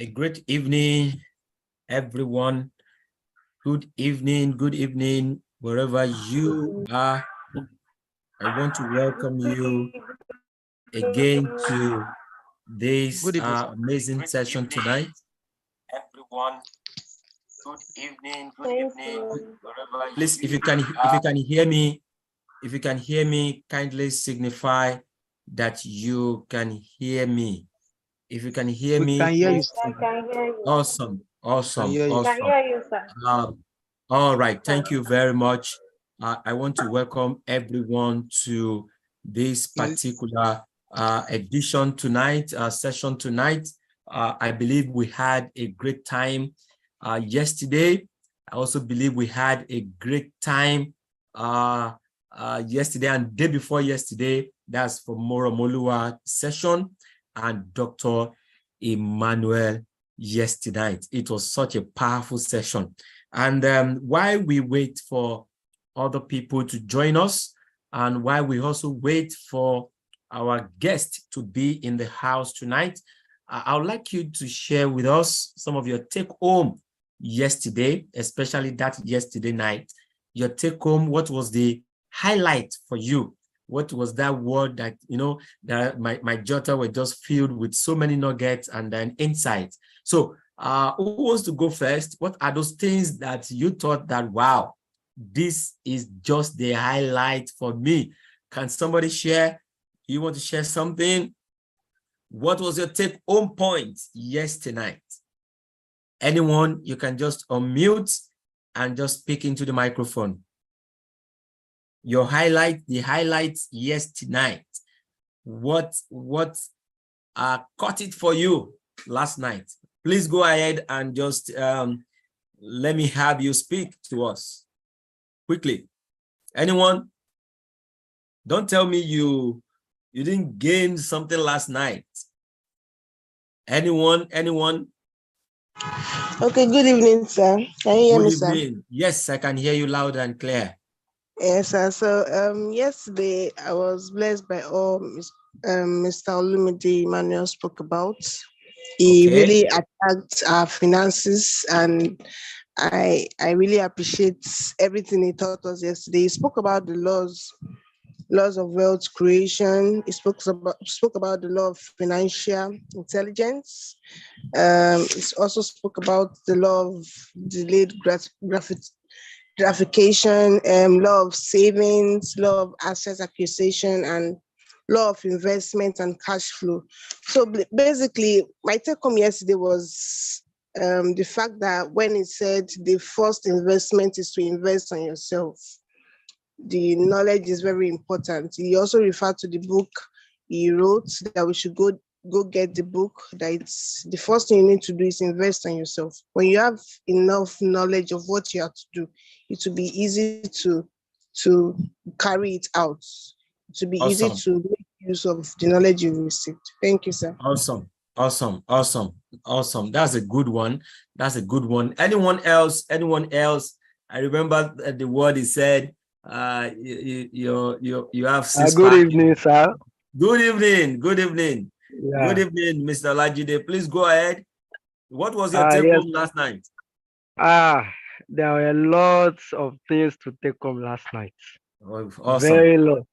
A great evening, everyone. Good evening, wherever you are. I want to welcome you again to this amazing session tonight. Everyone, good evening, wherever. Please, if you can hear me, kindly signify that you can hear me. If you can hear me, can hear you. I can hear you. awesome. Can hear you, sir. All right, thank you very much. I want to welcome everyone to this particular edition tonight, session tonight. I believe we had a great time yesterday. I also believe we had a great time yesterday and day before yesterday. That's for Moromoluwa session and Dr. Emmanuel yesterday. It was such a powerful session. And while we wait for other people to join us, and while we also wait for our guest to be in the house tonight, I would like you to share with us some of your take home yesterday, especially that yesterday night. Your take home, what was the highlight for you? What was that word that, you know, that my daughter were just filled with so many nuggets and then insights? So who wants to go first? What are those things that you thought that, wow, this is just the highlight for me? Can somebody share? You want to share something? What was your take home point yesterday night? Anyone, you can just unmute and just speak into the microphone. Your highlight, the highlights yesterday night. What caught it for you last night? Please go ahead and just let me have you speak to us quickly. Anyone? Don't tell me you didn't gain something last night. Anyone? Okay, good evening, sir. Can you hear me, sir? Good evening. Yes, I can hear you loud and clear. Yes, sir. So yesterday I was blessed by all Mr. Olumide Emmanuel spoke about. He really attacked our finances, and I really appreciate everything he taught us yesterday. He spoke about the laws of wealth creation. He spoke about the law of financial intelligence. He also spoke about the law of delayed gratification, law of savings, law of asset acquisition, and law of investment and cash flow. So basically, my take home yesterday was the fact that when he said the first investment is to invest on yourself, the knowledge is very important. He also referred to the book he wrote, that we should go get the book, that it's the first thing you need to do is invest on yourself. When you have enough knowledge of what you have to do, it will be easy to carry it out. It will be easy to make use of the knowledge you received. Thank you, sir. Awesome. That's a good one. Anyone else? I remember the word he said, you have six Good evening, sir. Good evening. Yeah. Good evening, Mr. Lajide. Please go ahead. What was your take home last night? There were lots of things to take home last night. Awesome. Very lot.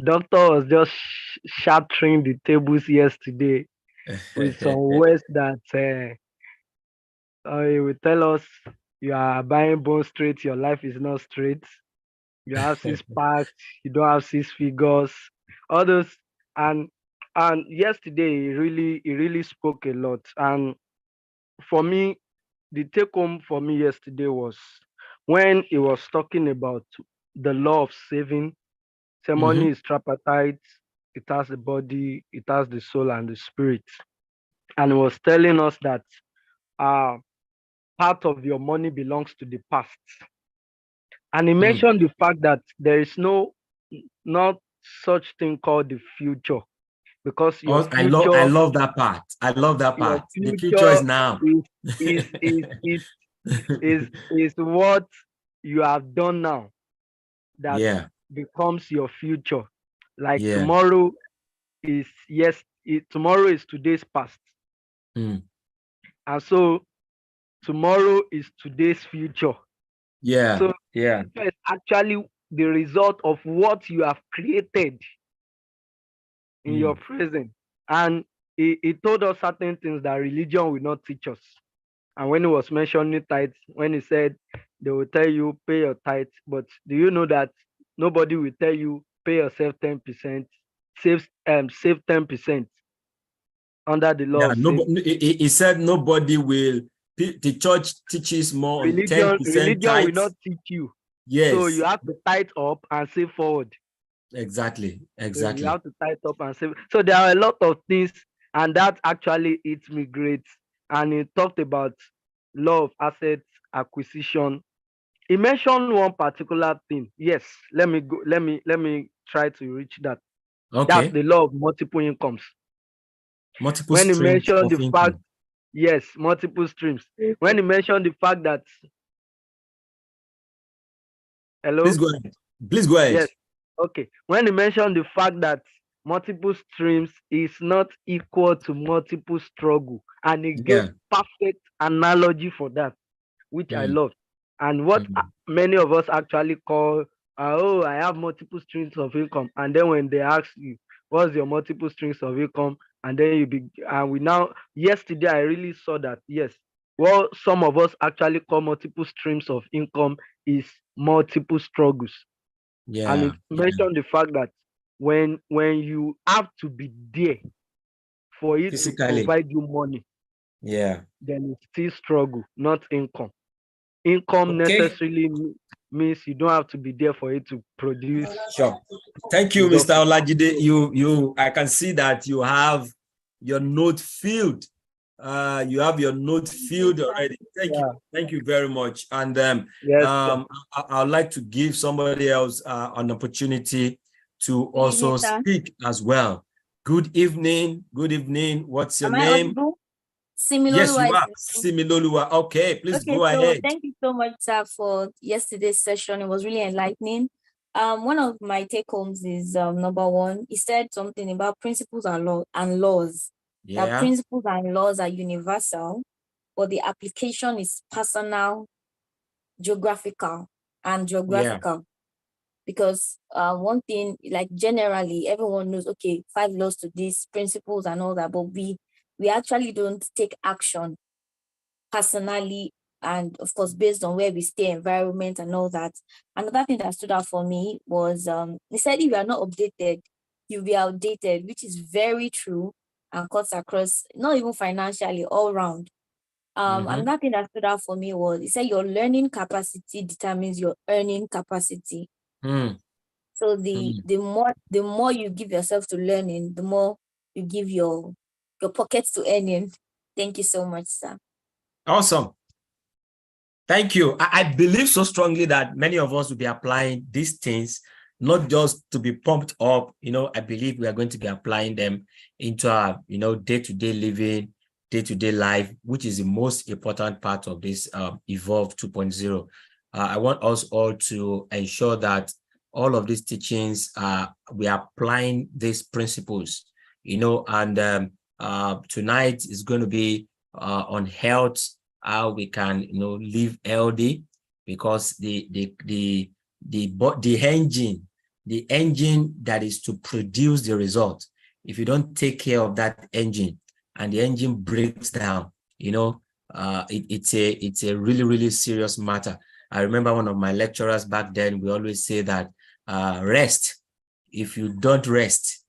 Doctor was just shattering the tables yesterday with some words that he will tell us, you are buying bone straight, your life is not straight. You have 6 packs, you don't have 6 figures, all those. And yesterday he really spoke a lot. And for me, the take home for me yesterday was when he was talking about the law of saving. So money is tripartite. It has the body, it has the soul and the spirit. And he was telling us that part of your money belongs to the past. And he mentioned the fact that there is not such thing called the future, because your future, I love that part. The future is now. is what you have done now that becomes your future. Like tomorrow is tomorrow is today's past. And so tomorrow is today's future. Yeah. So Yeah. it's actually the result of what you have created in your present. And he told us certain things that religion will not teach us. And when he was mentioning tithes, when he said they will tell you pay your tithes, but do you know that nobody will tell you pay yourself 10%, save 10% under the law Yeah. of Nobody. He said nobody will. The church teaches more on 10% religion will not tithes. teach you. Yes. So you have to tithe up and save forward. Exactly. So Exactly. you have to tithe up and save. So there are a lot of things, and that actually hits me great. And he talked about law of assets acquisition. He mentioned one particular thing. Yes, let me go. Let me try to reach that. That's Okay. the law of multiple incomes. Multiple When he streams mentioned of the fact, income. yes, multiple streams. When he mentioned the fact that, Please hello, go ahead. Please go ahead. yes, okay. When he mentioned the fact that multiple streams is not equal to multiple struggle, and he gave Yeah. perfect analogy for that, which I Mm, love. And what mm. many of us actually call, oh, I have multiple streams of income. And then when they ask you, what's your multiple streams of income? And then and we now, yesterday, I really saw that, yes, what some of us actually call multiple streams of income is multiple struggles. And Yeah. it mentioned the fact that when you have to be there for it to Physically. provide you money, Yeah. then it's still struggle, not income. Income Okay. necessarily means you don't have to be there for it to produce Sure. Thank you, result. Mr. Olajide. I can see that you have your note filled. You have your note filled already. Thank you. Thank you very much. And Yes, I'd like to give somebody else an opportunity to also speak as well. Good evening. Good evening. What's your Am I name? audible? Yes, you Similoluwa are. is Similoluwa. Okay, please okay. go So ahead. thank you so much, sir, for yesterday's session. It was really enlightening. One of my take homes is number one. He said something about principles and laws. Yeah. That principles and laws are universal, but the application is personal, geographical. Yeah. Because one thing, like generally, everyone knows, okay, 5 laws to these principles and all that, but we actually don't take action personally, and of course, based on where we stay, environment and all that. Another thing that stood out for me was he said if you are not updated, you'll be outdated, which is very true and cuts across, not even financially, all round. Another thing that stood out for me was he said your learning capacity determines your earning capacity. So the more you give yourself to learning, the more you give your pockets to earning. Thank you so much, sir. Awesome. Thank you. I believe so strongly that many of us will be applying these things, not just to be pumped up. I believe we are going to be applying them into our, day-to-day living, day-to-day life, which is the most important part of this Evolve 2.0. I want us all to ensure that all of these teachings, we are applying these principles, and tonight is going to be on health, how we can live healthy, because the engine that is to produce the result, if you don't take care of that engine and the engine breaks down, it's a really, really serious matter. I remember one of my lecturers back then, we always say that rest. If you don't rest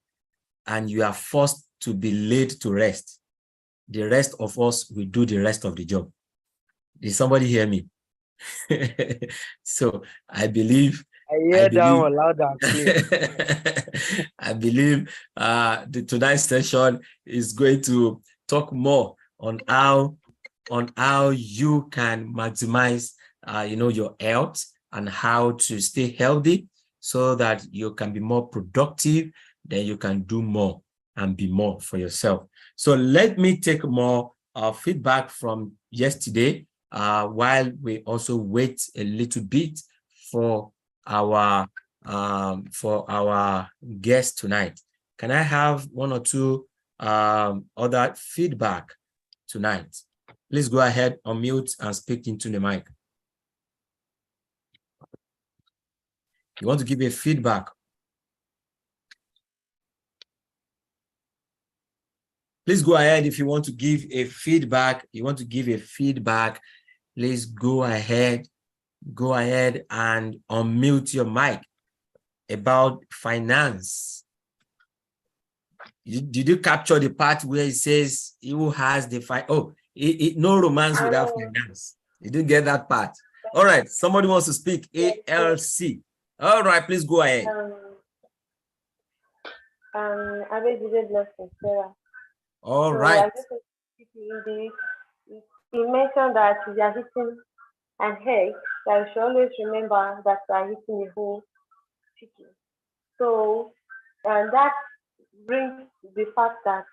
and you are forced to be laid to rest, the rest of us will do the rest of the job. Did somebody hear me? So I believe I hear that one loud and clear. I believe tonight's session is going to talk more on how you can maximize your health and how to stay healthy so that you can be more productive, then you can do more and be more for yourself. So let me take more feedback from yesterday while we also wait a little bit for our guest tonight. Can I have one or two other feedback tonight? Please go ahead, unmute and speak into the mic. You want to give a feedback? Please go ahead if you want to give a feedback. You want to give a feedback, please go ahead and unmute your mic about finance. Did you capture the part where it says who has the no romance without finance? You didn't get that part. All right, somebody wants to speak. ALC. All right, please go ahead. I really blessing, Sarah. All right. He mentioned that you are hitting an egg, that you should always remember that you are hitting a whole chicken. So, and that brings the fact that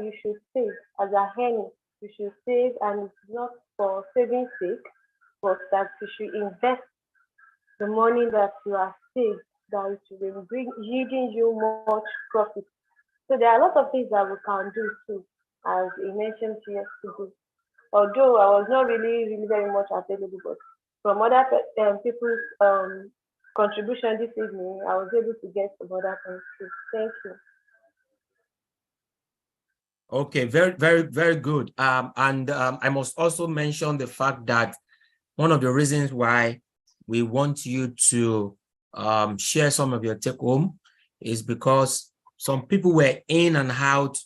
you should save as a hen. You should save, and it's not for saving sake, but that you should invest the money that you are saved, that it will bring yielding you much profit. So there are a lot of things that we can do too, as he mentioned yesterday. Although I was not really very much available, but from other people's contribution this evening, I was able to get some other things too. Thank you. Okay, very good. I must also mention the fact that one of the reasons why we want you to share some of your take home is because some people were in and out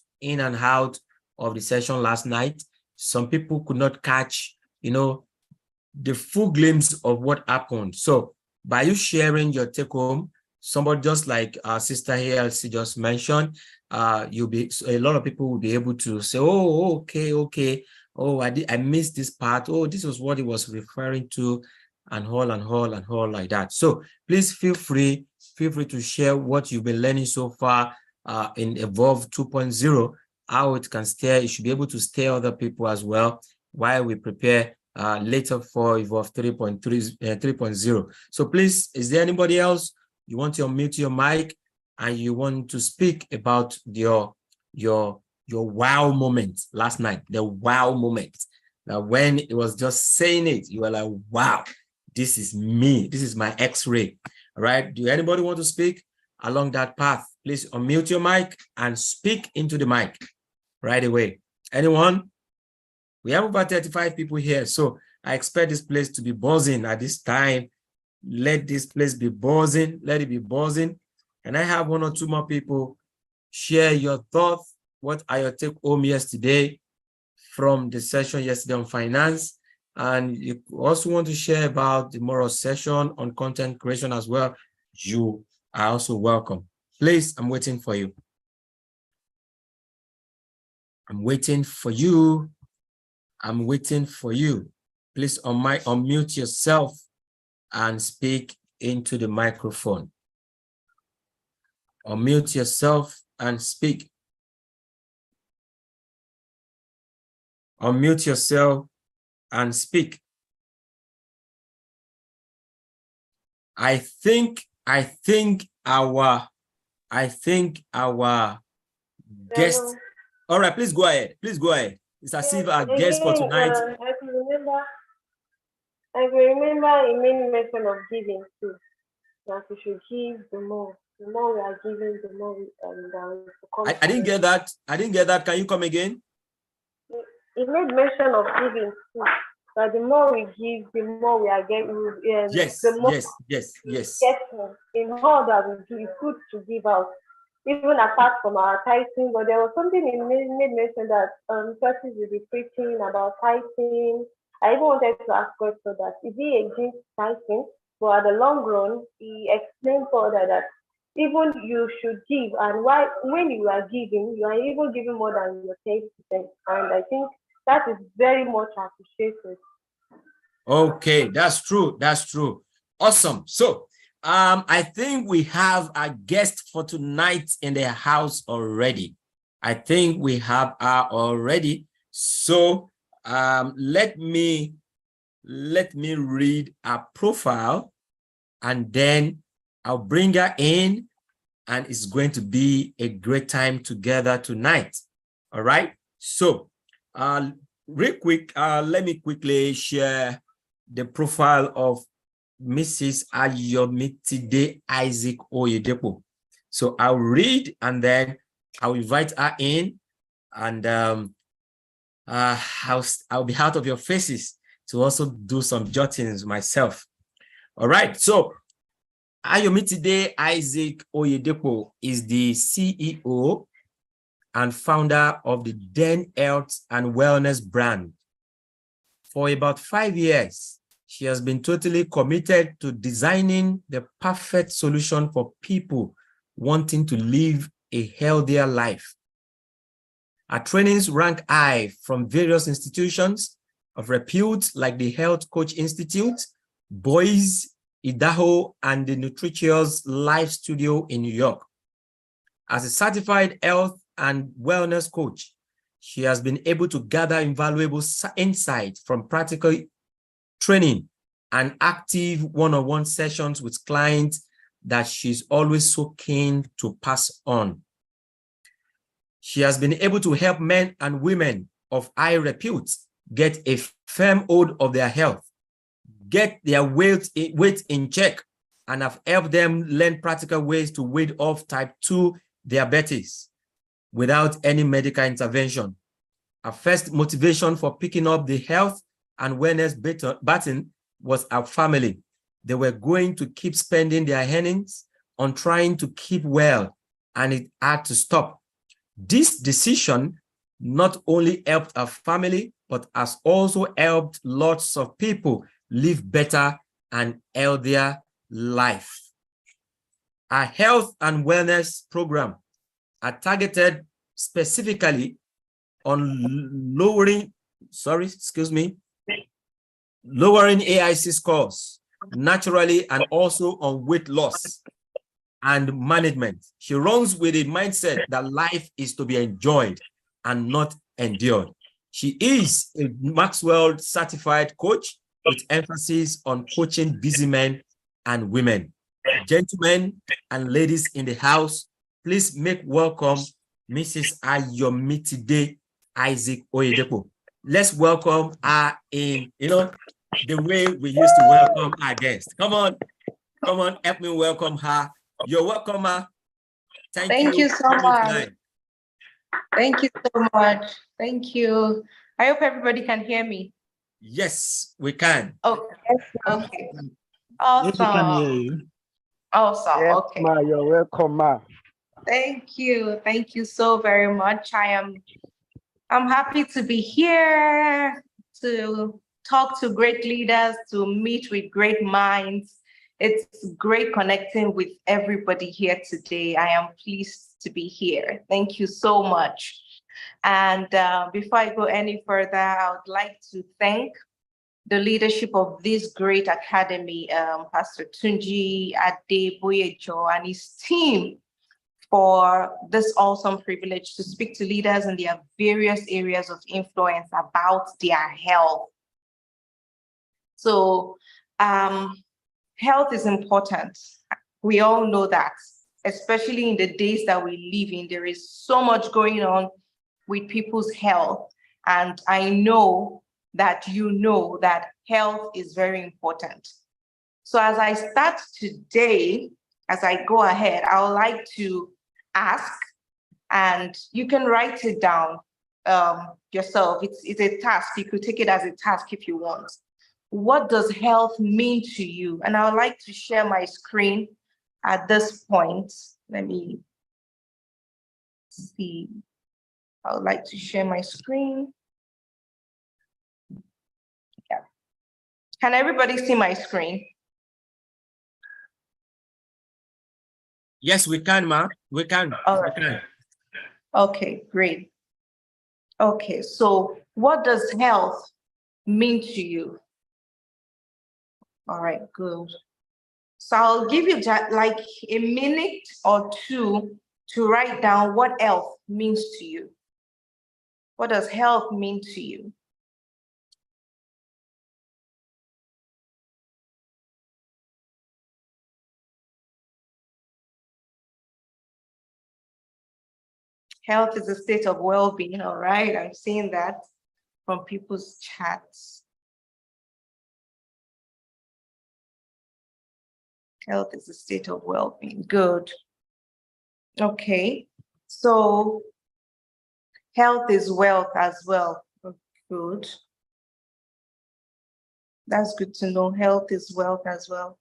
of the session last night. Some people could not catch, the full glimpse of what happened. So by you sharing your take home, somebody just like Sister ALC just mentioned, a lot of people will be able to say, oh, okay. Oh, I missed this part. Oh, this was what he was referring to, and all like that. So please feel free to share what you've been learning so far in Evolve 2.0, how it can steer. You should be able to steer other people as well while we prepare later for Evolve 3.0. So please, is there anybody else you want to unmute your mic and you want to speak about your wow moment last night? The wow moment. Now, when it was just saying it, you were like, wow, this is me. This is my X-ray. All right. Do anybody want to speak along that path? Please unmute your mic and speak into the mic right away. Anyone? We have about 35 people here, so I expect this place to be buzzing at this time. Let this place be buzzing. Let it be buzzing. And I have one or two more people. Share your thoughts. What are your take home yesterday from the session yesterday on finance? And you also want to share about the moral session on content creation as well. You are also welcome. Please, I'm waiting for you. I'm waiting for you. I'm waiting for you. Please unmute yourself and speak into the microphone. Unmute yourself and speak. Unmute yourself and speak. I think our guest. All right, please go ahead. Please go ahead. It's as if our guest for tonight. I can remember a main method of giving too. That we should give the more. The more we are giving, the more we I didn't get that. I didn't get that. Can you come again? It made mention of giving too. That the more we give, the more we are getting. Yes. Getting. In all that we do, it's good to give out, even apart from our tithing. But there was something it made mention that churches will be preaching about tithing. I even wanted to ask God for that. Is he against tithing? But at the long run, he explained further that even you should give, and when you are giving, you are even giving more than your 10%. And I think that is very much appreciated. Okay, that's true. That's true. Awesome. So I think we have a guest for tonight in the house already. I think we have her already. So let me read her profile, and then I'll bring her in, and it's going to be a great time together tonight. All right. So real quick, let me quickly share the profile of Mrs. AYOMITIDE Isaac OYEDEPO. So I'll read and then I'll invite her in, and I'll be out of your faces to also do some jottings myself. All right, so AYOMITIDE Isaac OYEDEPO is the CEO and founder of the Den Health and Wellness brand. For about 5 years, she has been totally committed to designing the perfect solution for people wanting to live a healthier life. Her trainings rank high from various institutions of repute like the Health Coach Institute, Boys, Idaho, and the Nutritious Life Studio in New York. As a certified health and wellness coach, she has been able to gather invaluable insights from practical training and active one-on-one sessions with clients that she's always so keen to pass on. She has been able to help men and women of high repute get a firm hold of their health, get their weight in check, and have helped them learn practical ways to ward off type 2 diabetes without any medical intervention. Our first motivation for picking up the health and wellness button was our family. They were going to keep spending their earnings on trying to keep well, and it had to stop. This decision not only helped our family, but has also helped lots of people live better and healthier life. Our health and wellness program are targeted specifically on lowering AIC scores naturally, and also on weight loss and management. She runs with a mindset that life is to be enjoyed and not endured. She is a Maxwell certified coach with emphasis on coaching busy men and women. Gentlemen and ladies in the house, please make welcome Mrs. AYOMITIDE Isaac OYEDEPO. Let's welcome her in, the way we used to welcome our guests. Come on, help me welcome her. You're welcome, ma. Thank you so much. Thank you so much. Thank you. I hope everybody can hear me. Yes, we can. Oh, okay. Yes, we can Awesome. hear you. Awesome. Yes, Okay. ma, you're welcome, ma. Thank you. Thank you so very much. I'm happy to be here to talk to great leaders, to meet with great minds. It's great connecting with everybody here today. I am pleased to be here. Thank you so much. And before I go any further, I would like to thank the leadership of this great academy, Pastor Tunji Adeboyejo and his team, for this awesome privilege to speak to leaders in their various areas of influence about their health. So health is important. We all know that, especially in the days that we live in. There is so much going on with people's health. And I know that you know that health is very important. So as I start today, as I go ahead, I would like to ask, and you can write it down yourself. It's a task. You could take it as a task if you want. What does health mean to you? And I would like to share my screen at this point. Let me see. I would like to share my screen. Yeah. Can everybody see my screen? Yes, we can, ma. We can. All right. We can. Okay, great. Okay, so what does health mean to you? All right, good. So I'll give you like a minute or two to write down what health means to you. What does health mean to you? Health is a state of well-being, all right? I'm seeing that from people's chats. Health is a state of well-being. Good. Okay. So health is wealth as well. Good. That's good to know. Health is wealth as well.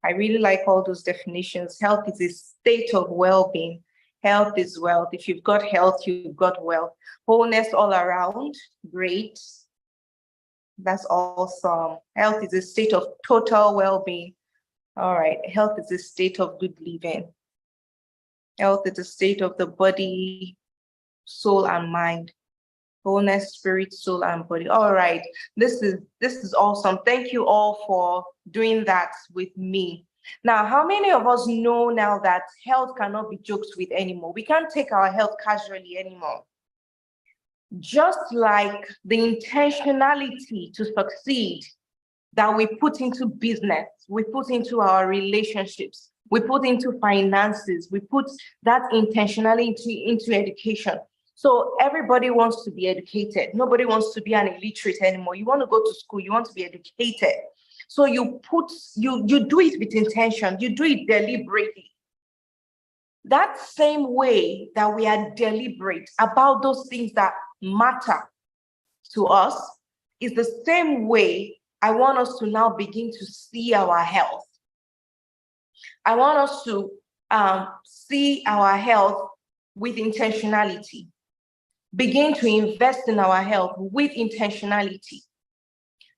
I really like all those definitions. Health is a state of well-being. Health is wealth. If you've got health, you've got wealth. Wholeness all around, great. That's awesome. Health is a state of total well-being. All right, health is a state of good living. Health is a state of the body, soul, and mind. Wholeness, spirit, soul, and body. All right, this is awesome. Thank you all for doing that with me. Now, how many of us know now that health cannot be joked with anymore? We can't take our health casually anymore. Just like the intentionality to succeed that we put into business, we put into our relationships, we put into finances, we put that intentionality into education. So everybody wants to be educated. Nobody wants to be an illiterate anymore. You want to go to school, you want to be educated. So you do it with intention, you do it deliberately. That same way that we are deliberate about those things that matter to us is the same way I want us to now begin to see our health. I want us to see our health with intentionality. Begin to invest in our health with intentionality.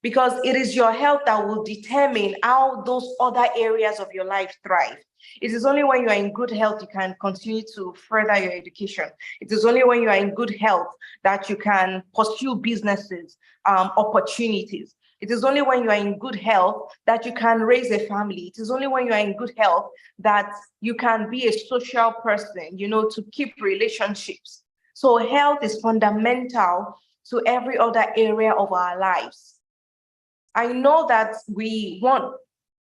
Because it is your health that will determine how those other areas of your life thrive. It is only when you are in good health you can continue to further your education. It is only when you are in good health that you can pursue businesses, opportunities. It is only when you are in good health that you can raise a family. It is only when you are in good health that you can be a social person, to keep relationships. So health is fundamental to every other area of our lives. I know that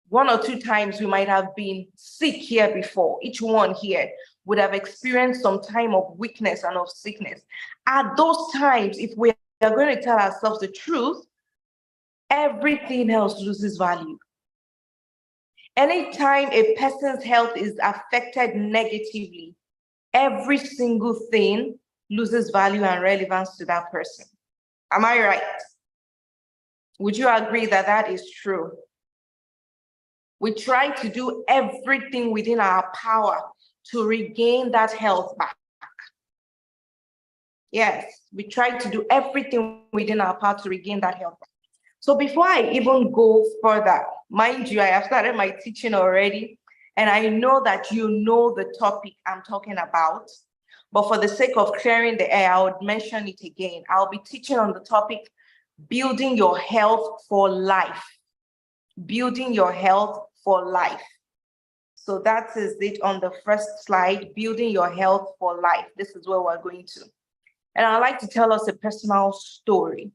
one or two times we might have been sick here before. Each one here would have experienced some time of weakness and of sickness. At those times, if we are going to tell ourselves the truth, everything else loses value. Anytime a person's health is affected negatively, every single thing loses value and relevance to that person. Am I right? Would you agree that that is true? We try to do everything within our power to regain that health back. Yes, we try to do everything within our power to regain that health back. So before I even go further, mind you, I have started my teaching already, and I know that you know the topic I'm talking about. But for the sake of clearing the air, I would mention it again. I'll be teaching on the topic, building your health for life. Building your health for life. So that is it on the first slide, building your health for life. This is where we're going to. And I'd like to tell us a personal story.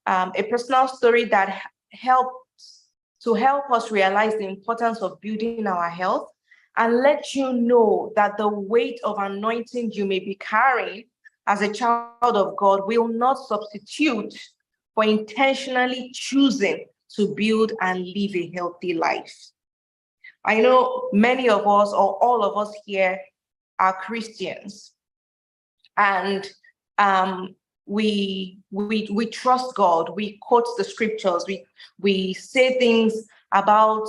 A personal story that helps to help us realize the importance of building our health and let you know that the weight of anointing you may be carrying as a child of God will not substitute for intentionally choosing to build and live a healthy life. I know many of us or all of us here are Christians, and we trust God. We quote the scriptures. We say things about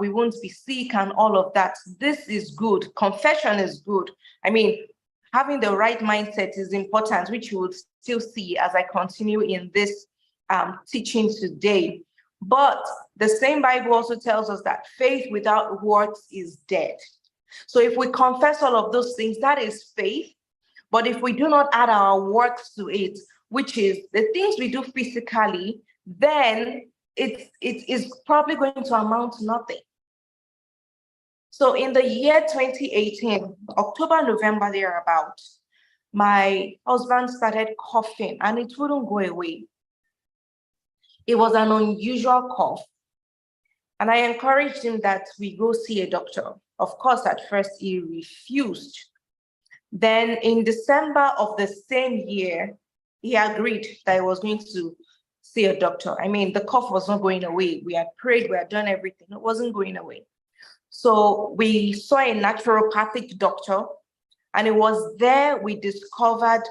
we won't be sick and all of that. This is good. Confession is good. I mean, having the right mindset is important, which you will still see as I continue in this teaching today. But the same Bible also tells us that faith without works is dead. So if we confess all of those things, that is faith. But if we do not add our works to it, which is the things we do physically, then it is probably going to amount to nothing. So in the year 2018, October, November, thereabout, my husband started coughing and it wouldn't go away. It was an unusual cough. And I encouraged him that we go see a doctor. Of course, at first he refused. Then in December of the same year, he agreed that he was going to see a doctor. I mean, the cough was not going away. We had prayed, we had done everything. It wasn't going away. So we saw a naturopathic doctor, and it was there we discovered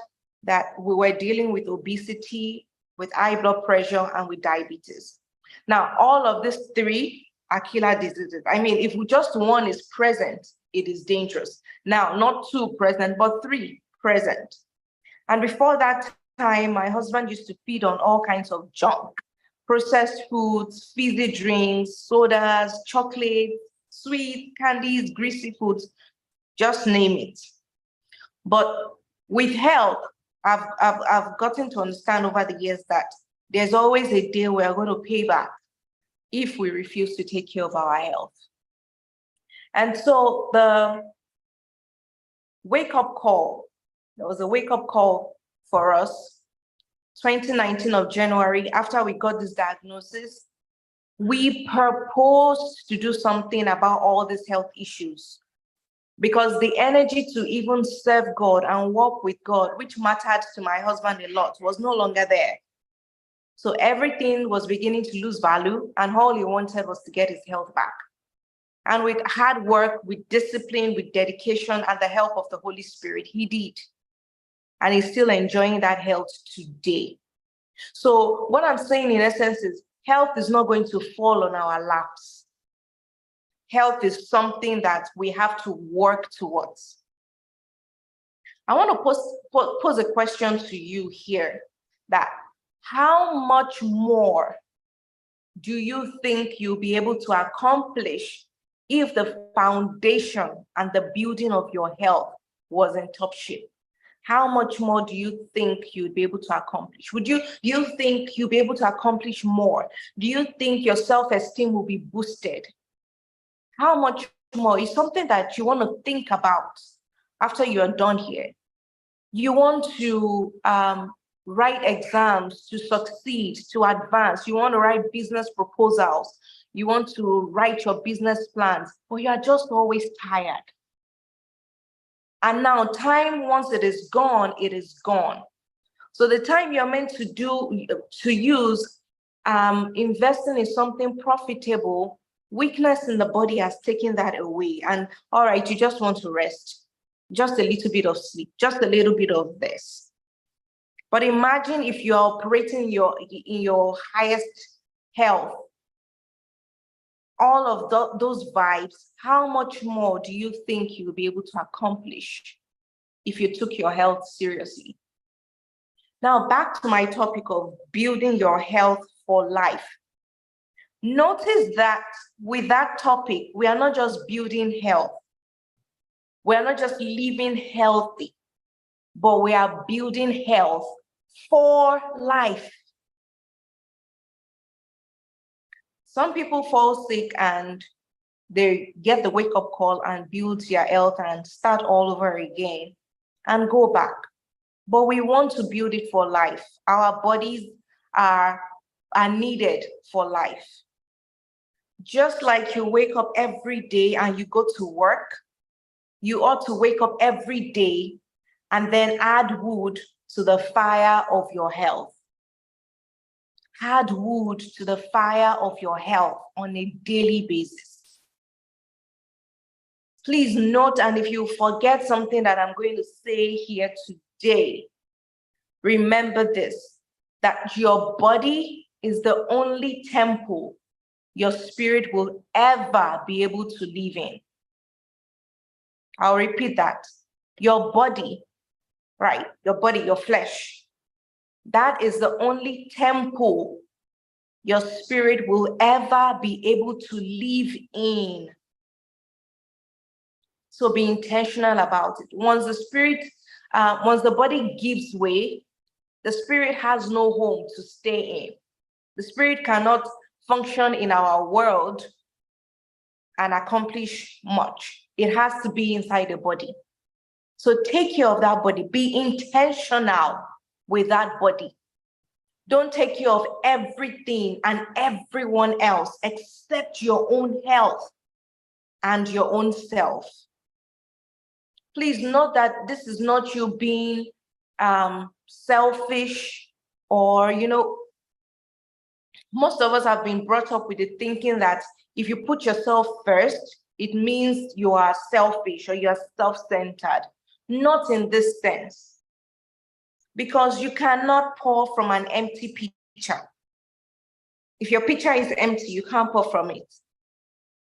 that we were dealing with obesity, with high blood pressure, and with diabetes. Now, all of these three are killer diseases. I mean, if just one is present, it is dangerous. Now, not two present, but three present. And before that time, my husband used to feed on all kinds of junk, processed foods, fizzy drinks, sodas, chocolates, sweet candies, greasy foods, just name it. But with health, I've gotten to understand over the years that there's always a day we're going to pay back if we refuse to take care of our health. And so the wake-up call, there was a wake-up call for us, 2019 of January, after we got this diagnosis. We proposed to do something about all these health issues, because the energy to even serve God and walk with God, which mattered to my husband a lot, was no longer there. So everything was beginning to lose value, and all he wanted was to get his health back. And with hard work, with discipline, with dedication, and the help of the Holy Spirit, he did. And he's still enjoying that health today. So what I'm saying in essence is, health is not going to fall on our laps. Health is something that we have to work towards. I want to pose a question to you here, that how much more do you think you'll be able to accomplish if the foundation and the building of your health was in top shape? How much more do you think you'd be able to accomplish? Do you think you'll be able to accomplish more? Do you think your self-esteem will be boosted? How much more is something that you want to think about after you're done here. You want to write exams to succeed, to advance. You want to write business proposals. You want to write your business plans, but you are just always tired. And now time, once it is gone, it is gone. So the time you're meant to use investing in something profitable, weakness in the body has taken that away. And all right, you just want to rest, just a little bit of sleep, just a little bit of this. But imagine if you're operating in your highest health, all of those vibes, how much more do you think you'll be able to accomplish if you took your health seriously? Now, back to my topic of building your health for life. Notice that with that topic, we are not just building health. We are not just living healthy, but we are building health for life. Some people fall sick and they get the wake-up call and build their health and start all over again and go back. But we want to build it for life. Our bodies are needed for life. Just like you wake up every day and you go to work, you ought to wake up every day and then add wood to the fire of your health. Add wood to the fire of your health on a daily basis. Please note, and if you forget something that I'm going to say here today, remember this, that your body is the only temple your spirit will ever be able to live in. I'll repeat that. Your body, right? Your body, your flesh, that is the only temple your spirit will ever be able to live in. So be intentional about it. Once the body gives way, the spirit has no home to stay in. The spirit cannot function in our world and accomplish much. It has to be inside the body. So take care of that body. Be intentional with that body. Don't take care of everything and everyone else except your own health and your own self. Please note that this is not you being selfish, or, most of us have been brought up with the thinking that if you put yourself first, it means you are selfish or you are self-centered. Not in this sense, because you cannot pour from an empty pitcher. If your pitcher is empty, you can't pour from it.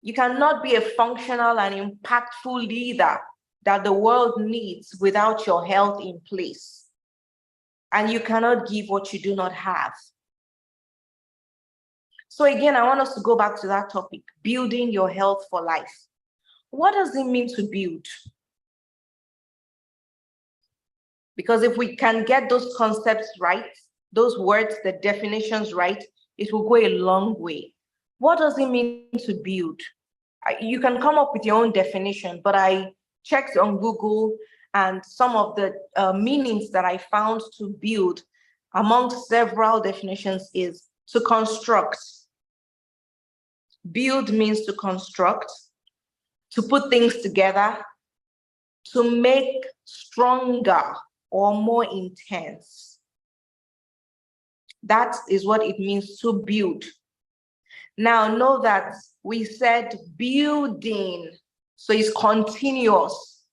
You cannot be a functional and impactful leader that the world needs without your health in place. And you cannot give what you do not have. So again, I want us to go back to that topic, building your health for life. What does it mean to build? Because if we can get those concepts right, those words, the definitions right, it will go a long way. What does it mean to build? You can come up with your own definition, but I checked on Google, and some of the meanings that I found to build amongst several definitions is to construct. Build means to construct, to put things together, to make stronger or more intense. That is what it means to build. Now, know that we said building, so it's continuous.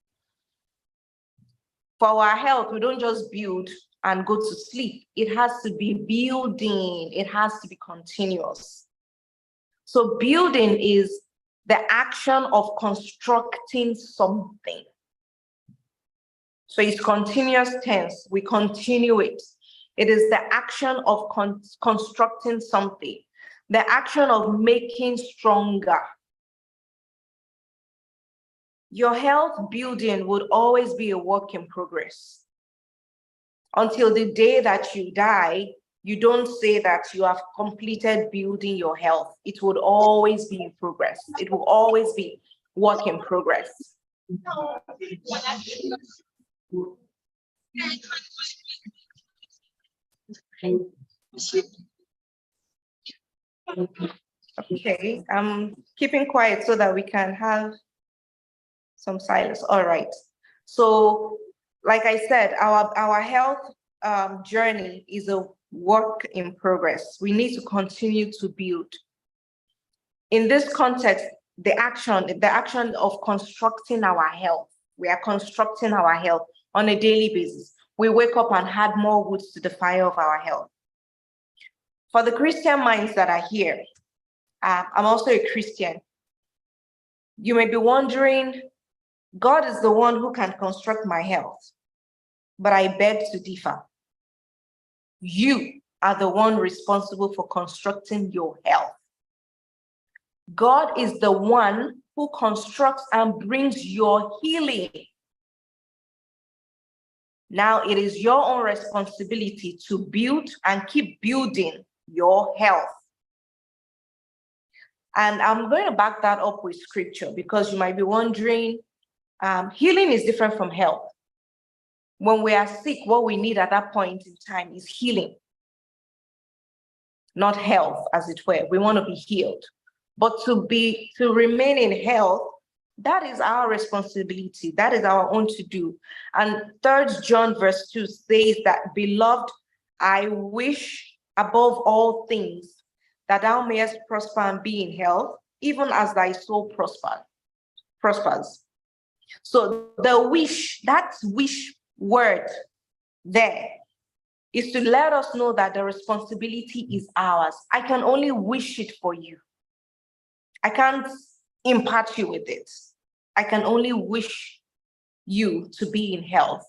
For our health, we don't just build and go to sleep. It has to be building. It has to be continuous. So building is the action of constructing something. So it's continuous tense. We continue it. It is the action of constructing something, the action of making stronger. Your health building would always be a work in progress. Until the day that you die, you don't say that you have completed building your health. It would always be in progress. It will always be work in progress. Okay, I'm keeping quiet so that we can have some silence. All right. So, like I said, our health journey is a work in progress. We need to continue to build. In this context, the action of constructing our health. We are constructing our health on a daily basis. We wake up and add more wood to the fire of our health. For the Christian minds that are here, I'm also a Christian. You may be wondering, God is the one who can construct my health, but I beg to differ. You are the one responsible for constructing your health. God is the one who constructs and brings your healing. Now it is your own responsibility to build and keep building your health. And I'm going to back that up with scripture, because you might be wondering, healing is different from health. When we are sick, what we need at that point in time is healing, not health, as it were. We want to be healed. But to remain in health, that is our responsibility. That is our own to do. And 3 John verse 2 says that, beloved, I wish above all things that thou mayest prosper and be in health, even as thy soul prospers. So the wish, that wish word there, is to let us know that the responsibility is ours. I can only wish it for you. I can't impart you with it. I can only wish you to be in health.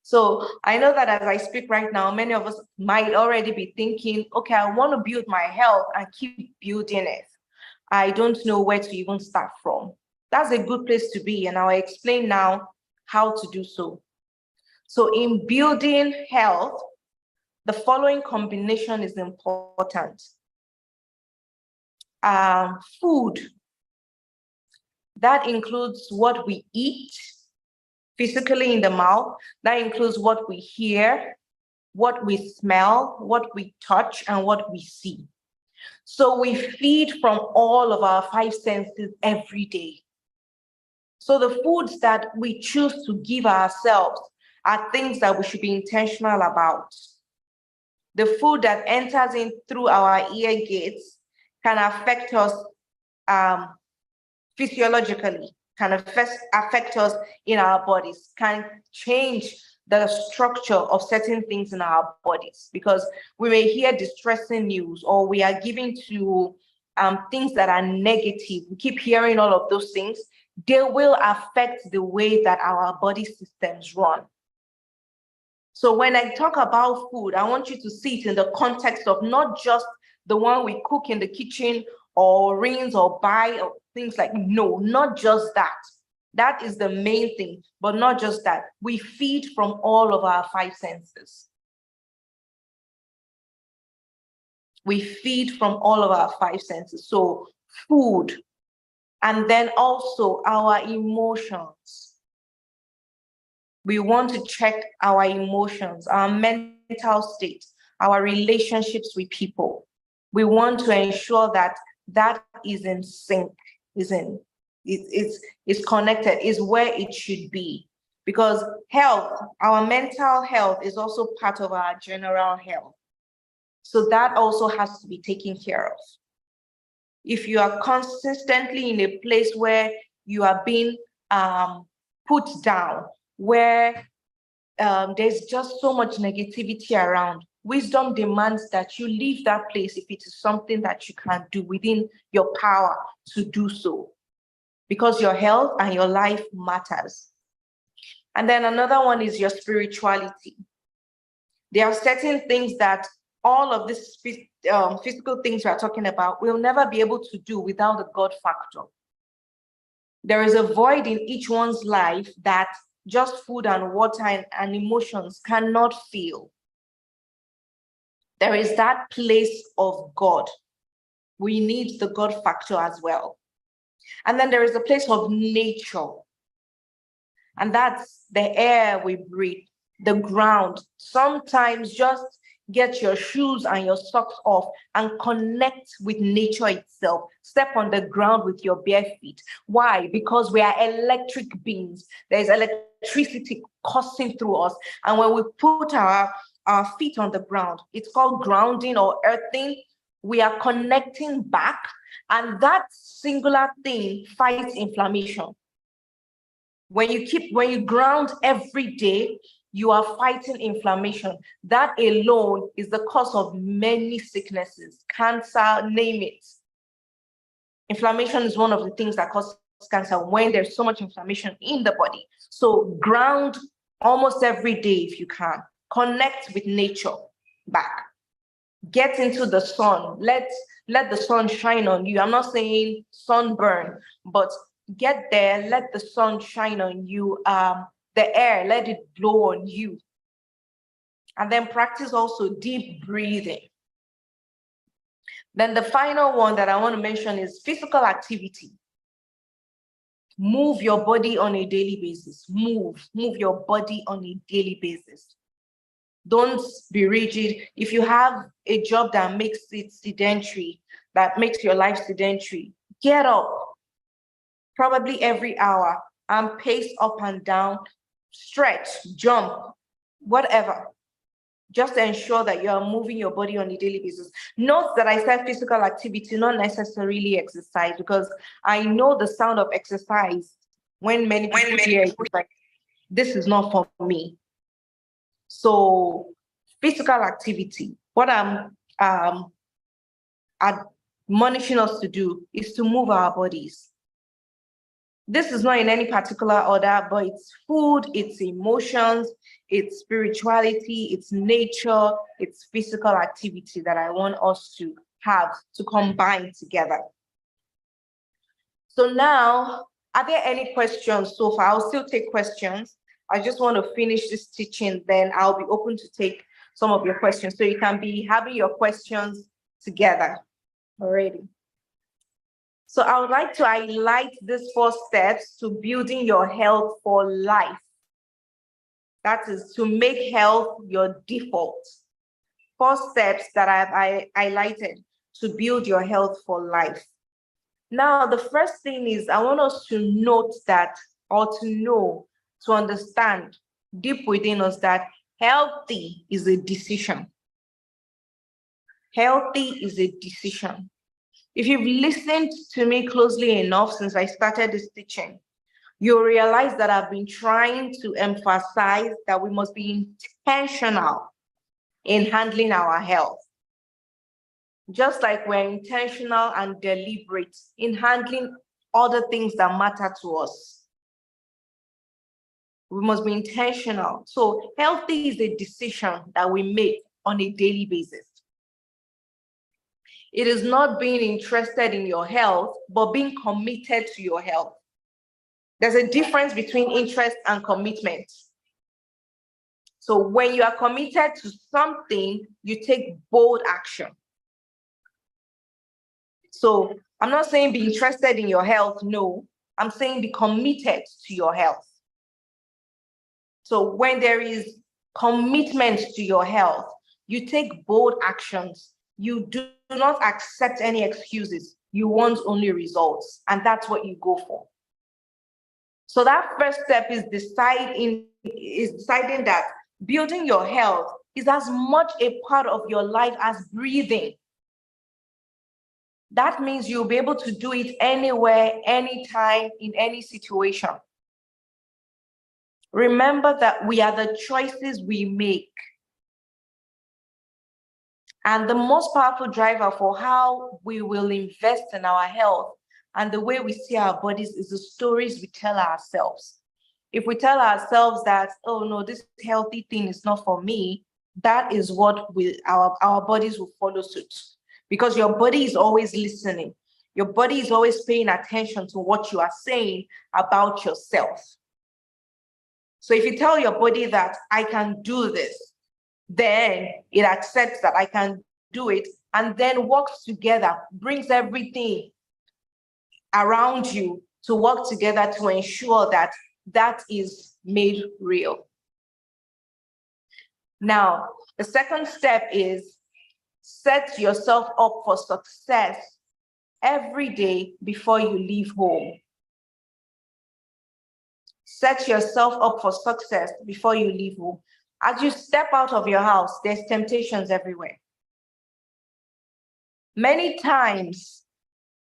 So I know that as I speak right now, many of us might already be thinking, okay, I want to build my health and keep building it. I don't know where to even start from. That's a good place to be, and I'll explain now how to do so. So in building health, the following combination is important. Food. That includes what we eat physically in the mouth. That includes what we hear, what we smell, what we touch, and what we see. So we feed from all of our 5 senses every day. So the foods that we choose to give ourselves are things that we should be intentional about. The food that enters in through our ear gates can affect us physiologically, can affect us in our bodies, can change the structure of certain things in our bodies, because we may hear distressing news, or we are given to things that are negative. We keep hearing all of those things. They will affect the way that our body systems run. So when I talk about food, I want you to see it in the context of not just the one we cook in the kitchen or rinse or buy or things like, no, not just that. That is the main thing, but not just that. We feed from all of our 5 senses. We feed from all of our 5 senses. So food, and then also our emotions. We want to check our emotions, our mental state, our relationships with people. We want to ensure that that is in sync, is connected, is where it should be. Because health, our mental health is also part of our general health. So that also has to be taken care of. If you are consistently in a place where you are being put down, where there's just so much negativity around, wisdom demands that you leave that place if it is something that you can do within your power to do so, because your health and your life matters. And then another one is your spirituality. There are certain things that all of these physical things we are talking about will never be able to do without the God factor. There is a void in each one's life that just food and water and emotions cannot fill. There is that place of God. We need the God factor as well. And then there is a place of nature. And that's the air we breathe, the ground. Sometimes just get your shoes and your socks off and connect with nature itself. Step on the ground with your bare feet. Why? Because we are electric beings. There's electricity coursing through us. And when we put our feet on the ground, it's called grounding or earthing. We are connecting back, and that singular thing fights inflammation. When you ground every day, you are fighting inflammation. That alone is the cause of many sicknesses, cancer, name it. Inflammation is one of the things that causes cancer when there's so much inflammation in the body. So ground almost every day if you can. Connect with nature back. Get into the sun. Let the sun shine on you. I'm not saying sunburn, but get there, let the sun shine on you. The air, let it blow on you. And then practice also deep breathing. Then the final one that I want to mention is physical activity. Move your body on a daily basis. Move your body on a daily basis. Don't be rigid. If you have a job that makes it sedentary, that makes your life sedentary, get up probably every hour and pace up and down, stretch, jump, whatever. Just ensure that you are moving your body on a daily basis. Note that I said physical activity, not necessarily exercise, because I know the sound of exercise when many people hear it, it's like, this is not for me. So physical activity, what I'm admonishing us to do is to move our bodies. This is not in any particular order, but it's food, it's emotions, it's spirituality, it's nature, it's physical activity that I want us to have to combine together. So now, are there any questions so far? I'll still take questions. I just want to finish this teaching, then I'll be open to take some of your questions. So you can be having your questions together already. So I would like to highlight these 4 steps to building your health for life. That is to make health your default. 4 steps that I've highlighted to build your health for life. Now, the first thing is I want us to note that or to know, to understand deep within us that healthy is a decision. Healthy is a decision. If you've listened to me closely enough since I started this teaching, you'll realize that I've been trying to emphasize that we must be intentional in handling our health. Just like we're intentional and deliberate in handling other things that matter to us. We must be intentional. So healthy is a decision that we make on a daily basis. It is not being interested in your health, but being committed to your health. There's a difference between interest and commitment. So when you are committed to something, you take bold action. So I'm not saying be interested in your health, no. I'm saying be committed to your health. So when there is commitment to your health, you take bold actions. You do not accept any excuses. You want only results, and that's what you go for. So that first step is deciding that building your health is as much a part of your life as breathing. That means you'll be able to do it anywhere, anytime, in any situation. Remember that we are the choices we make. And the most powerful driver for how we will invest in our health and the way we see our bodies is the stories we tell ourselves. If we tell ourselves that, oh no, this healthy thing is not for me, that is what our bodies will follow suit. Because your body is always listening. Your body is always paying attention to what you are saying about yourself. So if you tell your body that I can do this, then it accepts that I can do it and then works together, brings everything around you to work together to ensure that that is made real. Now, the second step is set yourself up for success every day before you leave home. Set yourself up for success before you leave home. As you step out of your house, there's temptations everywhere. Many times,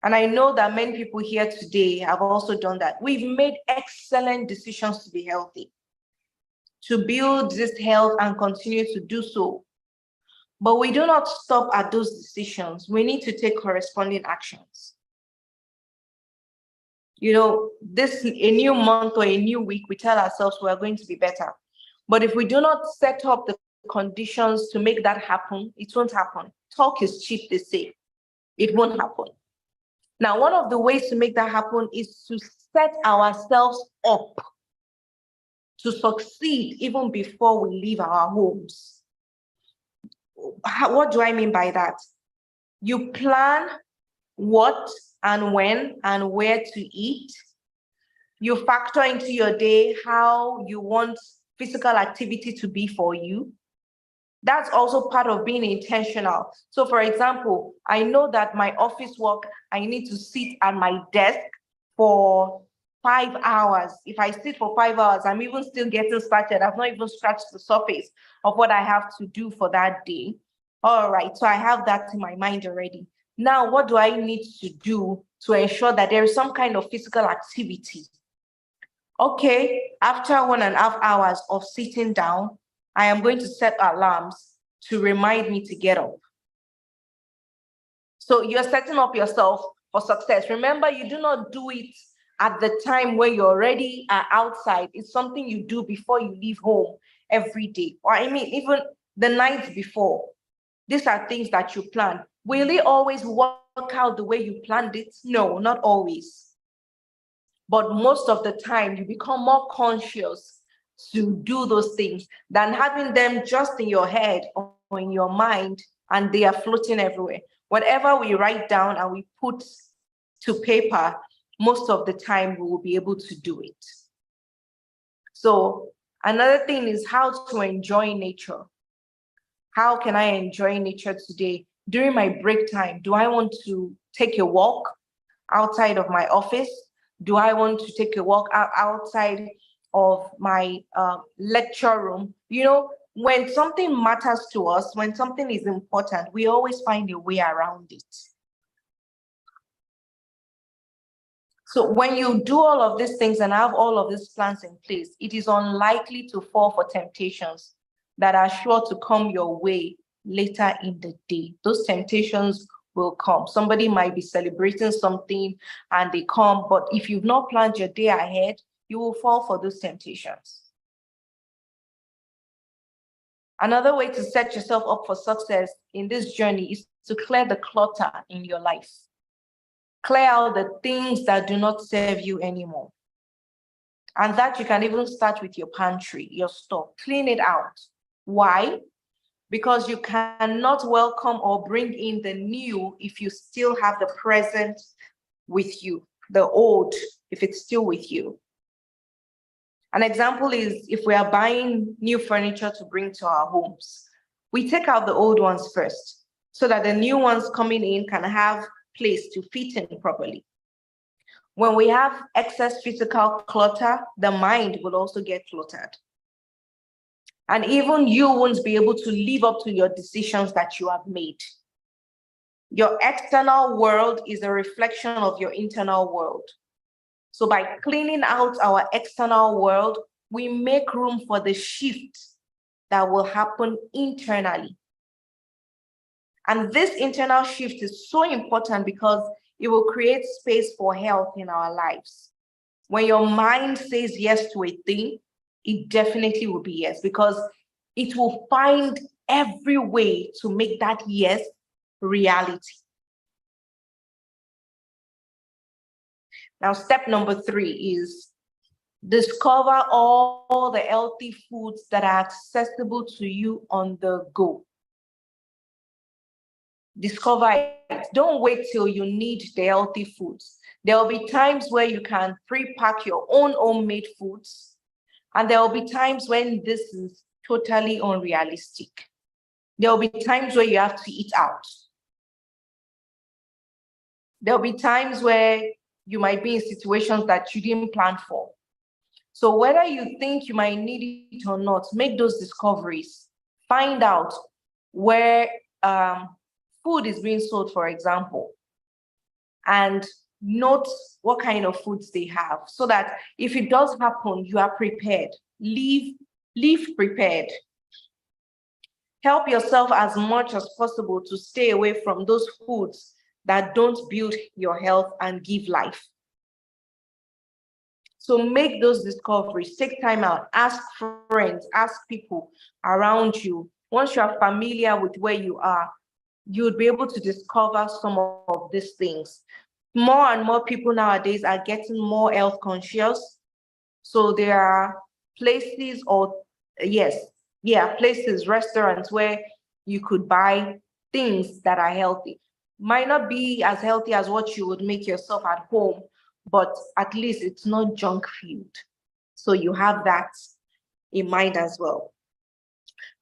and I know that many people here today have also done that, we've made excellent decisions to be healthy, to build this health and continue to do so. But we do not stop at those decisions. We need to take corresponding actions. You know, a new month or a new week, we tell ourselves we are going to be better. But if we do not set up the conditions to make that happen, it won't happen. Talk is cheap, they say. It won't happen. Now, one of the ways to make that happen is to set ourselves up to succeed even before we leave our homes. What do I mean by that? You plan what and when and where to eat. You factor into your day how you want physical activity to be for you. That's also part of being intentional. So for example, I know that my office work, I need to sit at my desk for 5 hours. If I sit for 5 hours, I'm even still getting started. I've not even scratched the surface of what I have to do for that day. All right, so I have that in my mind already. Now, what do I need to do to ensure that there is some kind of physical activity? Okay, after 1.5 hours of sitting down, I am going to set alarms to remind me to get up. So you're setting up yourself for success. Remember, you do not do it at the time where you already are outside. It's something you do before you leave home every day. Or I mean, even the night before. These are things that you plan. Will it always work out the way you planned it? No, not always. But most of the time, you become more conscious to do those things than having them just in your head or in your mind and they are floating everywhere. Whatever we write down and we put to paper, most of the time we will be able to do it. So another thing is how to enjoy nature. How can I enjoy nature today? During my break time, do I want to take a walk outside of my office? Do I want to take a walk outside of my lecture room? You know, when something matters to us, when something is important, we always find a way around it. So when you do all of these things and have all of these plans in place, it is unlikely to fall for temptations that are sure to come your way later in the day. Those temptations will come. Somebody might be celebrating something and they come, but if you've not planned your day ahead, you will fall for those temptations. Another way to set yourself up for success in this journey is to clear the clutter in your life. Clear out the things that do not serve you anymore. And that you can even start with your pantry, your store. Clean it out. Why? Because you cannot welcome or bring in the new if you still have the present with you, the old, if it's still with you. An example is if we are buying new furniture to bring to our homes, we take out the old ones first so that the new ones coming in can have place to fit in properly. When we have excess physical clutter, the mind will also get cluttered. And even you won't be able to live up to your decisions that you have made. Your external world is a reflection of your internal world. So by cleaning out our external world, we make room for the shift that will happen internally. And this internal shift is so important because it will create space for health in our lives. When your mind says yes to a thing, it definitely will be yes, because it will find every way to make that yes reality. Now, step number 3 is discover all the healthy foods that are accessible to you on the go. Discover it. Don't wait till you need the healthy foods. There will be times where you can pre-pack your own homemade foods, and there will be times when this is totally unrealistic. There will be times where you have to eat out. There will be times where you might be in situations that you didn't plan for. So whether you think you might need it or not, make those discoveries. Find out where food is being sold, for example, and note what kind of foods they have so that if it does happen, you are prepared. Leave prepared. Help yourself as much as possible to stay away from those foods that don't build your health and give life. So make those discoveries, take time out, ask friends, ask people around you. Once you are familiar with where you are, you would be able to discover some of these things. More and more people nowadays are getting more health conscious. So there are places places, restaurants where you could buy things that are healthy. Might not be as healthy as what you would make yourself at home, but at least it's not junk food. So you have that in mind as well.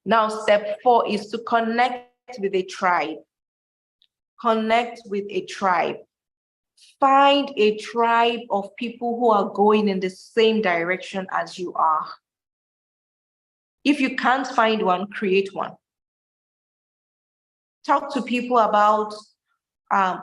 Now, step 4 is to connect with a tribe. Connect with a tribe. Find a tribe of people who are going in the same direction as you are. If you can't find one, create one. Talk to people about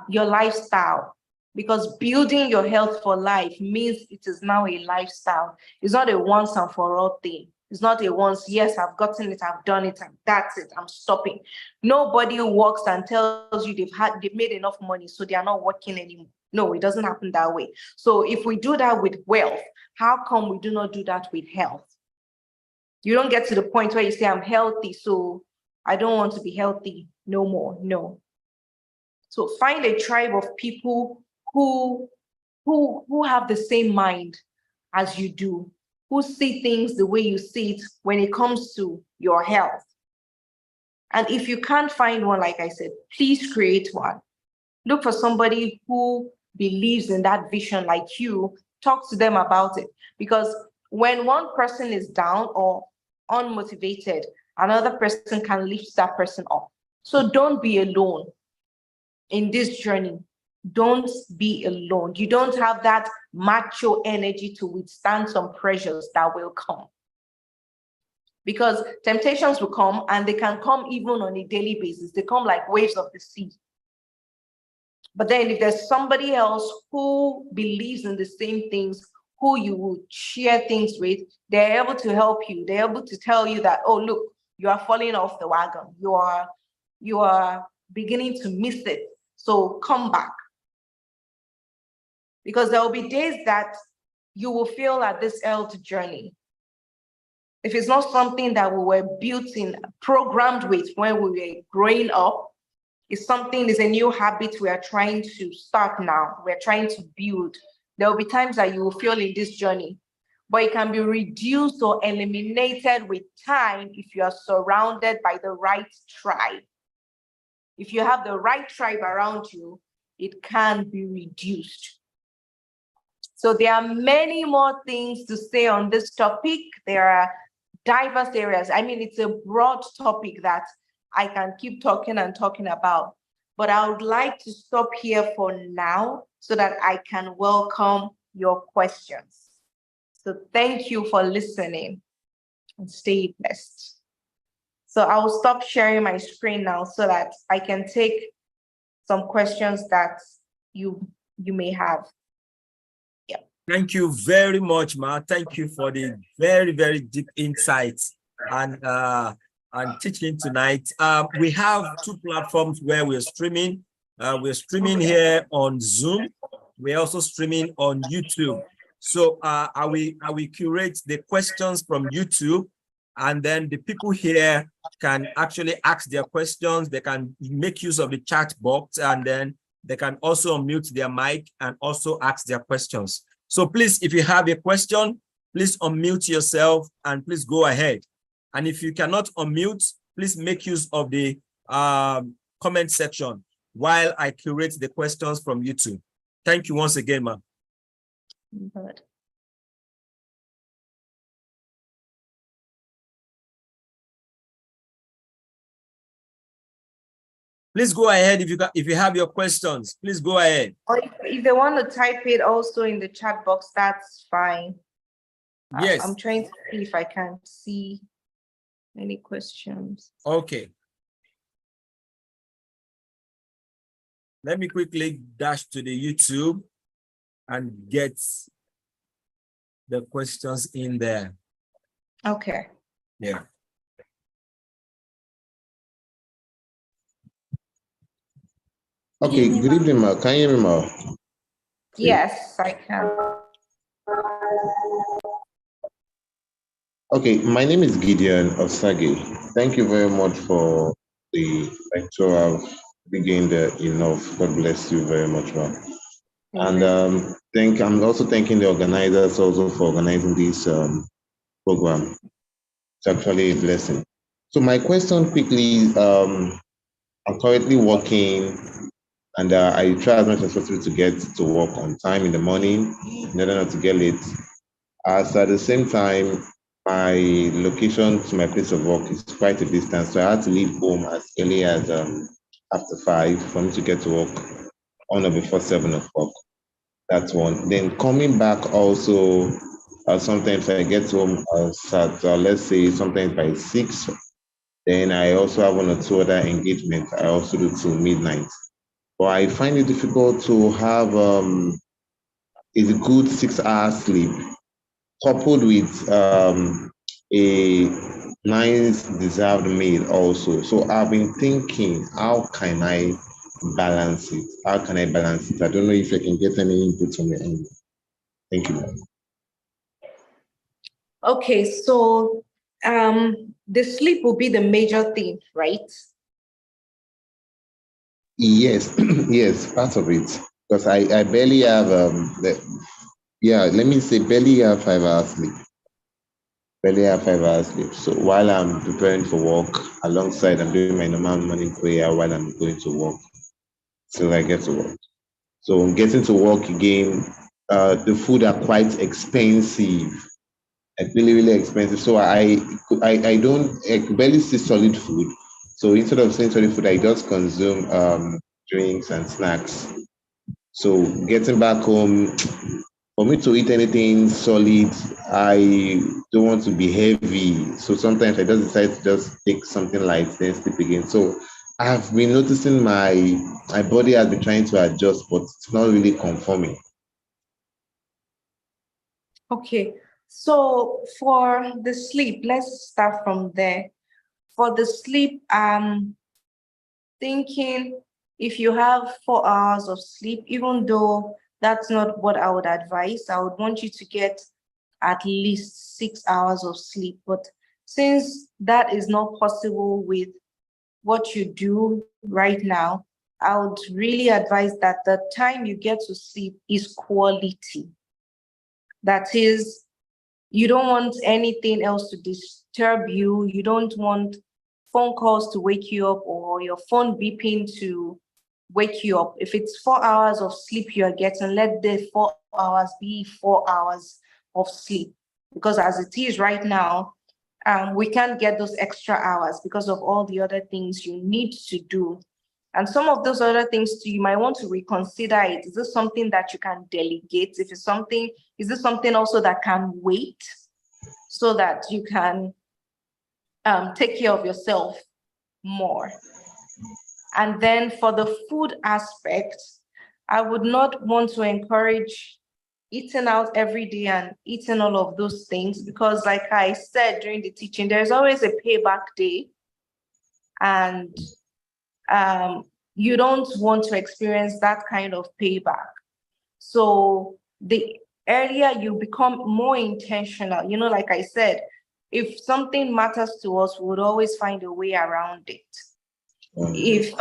your lifestyle, because building your health for life means it is now a lifestyle. It's not a once and for all thing. It's not a once, yes, I've gotten it, I've done it, and that's it, I'm stopping. Nobody works and tells you they've made enough money, so they are not working anymore. No, it doesn't happen that way. So if we do that with wealth, how come we do not do that with health? You don't get to the point where you say, I'm healthy, so I don't want to be healthy no more. No. So find a tribe of people who have the same mind as you do, who see things the way you see it when it comes to your health. And if you can't find one, like I said, please create one. Look for somebody who believes in that vision like you. Talk to them about it. Because when one person is down or unmotivated, another person can lift that person up. So don't be alone in this journey. don't be alone. You don't have that macho energy to withstand some pressures that will come. Because temptations will come, and they can come even on a daily basis. They come like waves of the sea. But then if there's somebody else who believes in the same things, who you will share things with, they're able to help you. They're able to tell you that, oh, look, you are falling off the wagon. You are beginning to miss it. So come back. Because there will be days that you will feel at this health journey. If it's not something that we were built in, programmed with when we were growing up, it's a new habit we are trying to start now. We're trying to build. There will be times that you will feel in this journey, but it can be reduced or eliminated with time if you are surrounded by the right tribe. If you have the right tribe around you, it can be reduced. So there are many more things to say on this topic. There are diverse areas. I mean, it's a broad topic that I can keep talking and talking about, but I would like to stop here for now so that I can welcome your questions. So thank you for listening and stay blessed. So I will stop sharing my screen now so that I can take some questions that you may have. Thank you very much, Ma. Thank you for the very, very deep insights and teaching tonight. We have two platforms where we're streaming. We're streaming here on Zoom. We're also streaming on YouTube. So I will curate the questions from YouTube, and then the people here can actually ask their questions. They can make use of the chat box, and then they can also unmute their mic and also ask their questions. So please, if you have a question, please unmute yourself and please go ahead. And if you cannot unmute, please make use of the comment section while I curate the questions from YouTube. Thank you once again, ma'am. Good. Please go ahead if you have your questions. Please go ahead. Or if they want to type it also in the chat box, that's fine. Yes. I'm trying to see if I can see any questions. Okay. Let me quickly dash to the YouTube and get the questions in there. Okay. Yeah. Okay, good evening, Ma. Can you hear me, Ma? Yes, I can. Okay, my name is Gideon Osage. Thank you very much for the lecture. I've begun enough. God bless you very much, Ma. And I'm also thanking the organizers also for organizing this program. It's actually a blessing. So my question quickly, I'm currently working, and I try as much as possible to get to work on time in the morning in order not to get late. As at the same time, my location to my place of work is quite a distance, so I had to leave home as early as after 5 for me to get to work on or before 7 o'clock. That's one. Then coming back also, sometimes I get home at let's say sometimes by 6. Then I also have 1 or 2 other engagements I also do till midnight. But I find it difficult to have a good 6-hour sleep coupled with a nice deserved meal also. So I've been thinking, how can I balance it? How can I balance it? I don't know if I can get any input from your end. Thank you. Okay, so the sleep will be the major thing, right? Yes, yes, part of it. Because I barely have let me say barely have 5 hours sleep. Barely have 5 hours sleep. So while I'm preparing for work, alongside I'm doing my normal morning prayer while I'm going to work till I get to work. So getting to work again, the food are quite expensive. Like really, really expensive. So I barely see solid food. So instead of saying solid food, I just consume drinks and snacks. So getting back home, for me to eat anything solid, I don't want to be heavy. So sometimes I just decide to just take something light, then sleep again. So I've been noticing my body has been trying to adjust, but it's not really conforming. Okay, so for the sleep, let's start from there. For the sleep, thinking if you have 4 hours of sleep, even though that's not what I would advise, I would want you to get at least 6 hours of sleep. But since that is not possible with what you do right now, I would really advise that the time you get to sleep is quality. That is, you don't want anything else to disturb you. You don't want phone calls to wake you up or your phone beeping to wake you up. If it's 4 hours of sleep you are getting, let the 4 hours be 4 hours of sleep. Because as it is right now, we can't get those extra hours because of all the other things you need to do. And some of those other things too, you might want to reconsider it. Is this something that you can delegate? If it's something, is this something also that can wait so that you can take care of yourself more? And then for the food aspect, I would not want to encourage eating out every day and eating all of those things, because like I said during the teaching, there's always a payback day. And you don't want to experience that kind of payback. So the earlier you become more intentional, like I said, if something matters to us, we would always find a way around it. If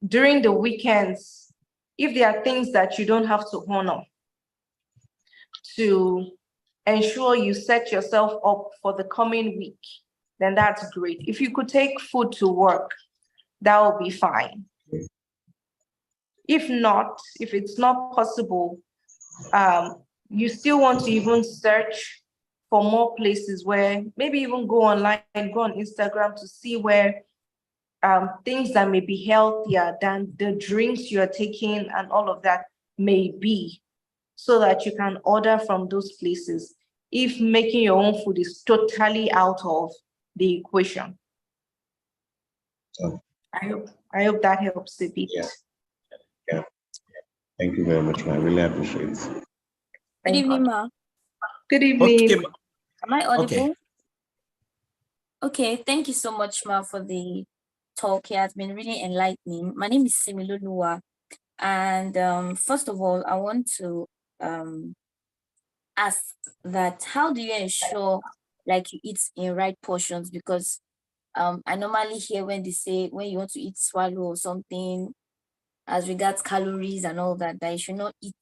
during the weekends, if there are things that you don't have to honor to ensure you set yourself up for the coming week, then that's great. If you could take food to work, that will be fine. If not, if it's not possible, you still want to even search for more places where maybe even go online and go on Instagram to see where things that may be healthier than the drinks you're taking and all of that may be, so that you can order from those places if making your own food is totally out of the equation. Oh. I hope that helps a bit. Yeah. Thank you very much, ma. I really appreciate it. Good evening, ma. Good evening. Okay. Am I audible? Okay. Okay, thank you so much, ma, for the talk. It has been really enlightening. My name is Similolua, and first of all, I want to ask that how do you ensure like you eat in right portions? Because I normally hear when they say when you want to eat swallow or something as regards calories and all that, that you should not eat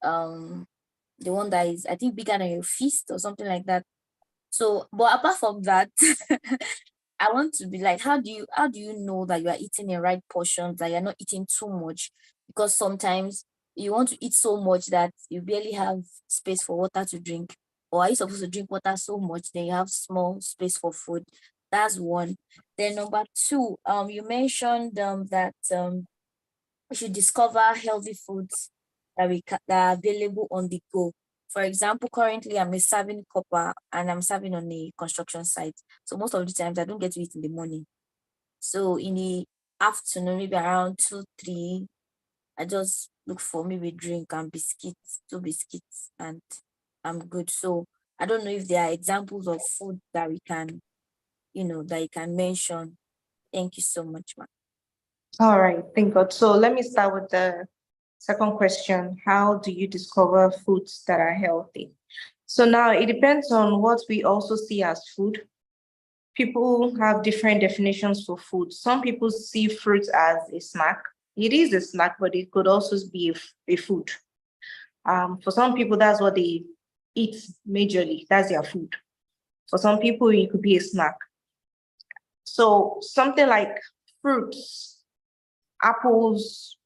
the one that is, I think, bigger than your fist or something like that. So, but apart from that, I want to be like, how do you know that you are eating in right portions, that you're not eating too much? Because sometimes you want to eat so much that you barely have space for water to drink. Or are you supposed to drink water so much, then you have small space for food? That's one. Then number two, you mentioned that we should discover healthy foods that are available on the go. For example, currently I'm a serving copper and I'm serving on a construction site. So most of the times I don't get to eat in the morning. So in the afternoon, maybe around 2, 3, I just look for maybe drink and biscuits, 2 biscuits, and I'm good. So I don't know if there are examples of food that we can, that you can mention. Thank you so much, ma'am. All right, thank God. So let me start with the second question. How do you discover foods that are healthy? So now it depends on what we also see as food. People have different definitions for food. Some people see fruit as a snack. It is a snack, but it could also be a food. For some people, that's what they eat majorly. That's their food. For some people, it could be a snack. So something like fruits, apples,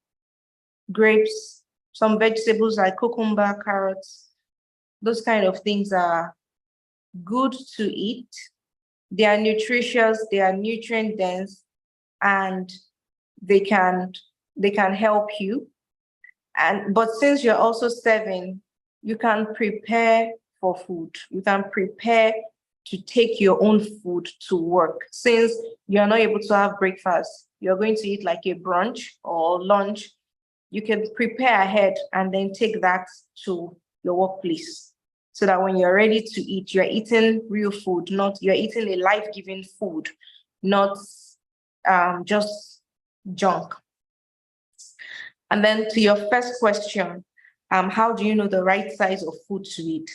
grapes, some vegetables like cucumber, carrots, those kind of things are good to eat. They are nutritious, they are nutrient dense, and they can help you. But since you're also serving, you can prepare for food. You can prepare to take your own food to work. Since you're not able to have breakfast, you're going to eat like a brunch or lunch, you can prepare ahead and then take that to your workplace. So that when you're ready to eat, you're eating real food, you're eating a life-giving food, not just junk. And then to your first question, how do you know the right size of food to eat?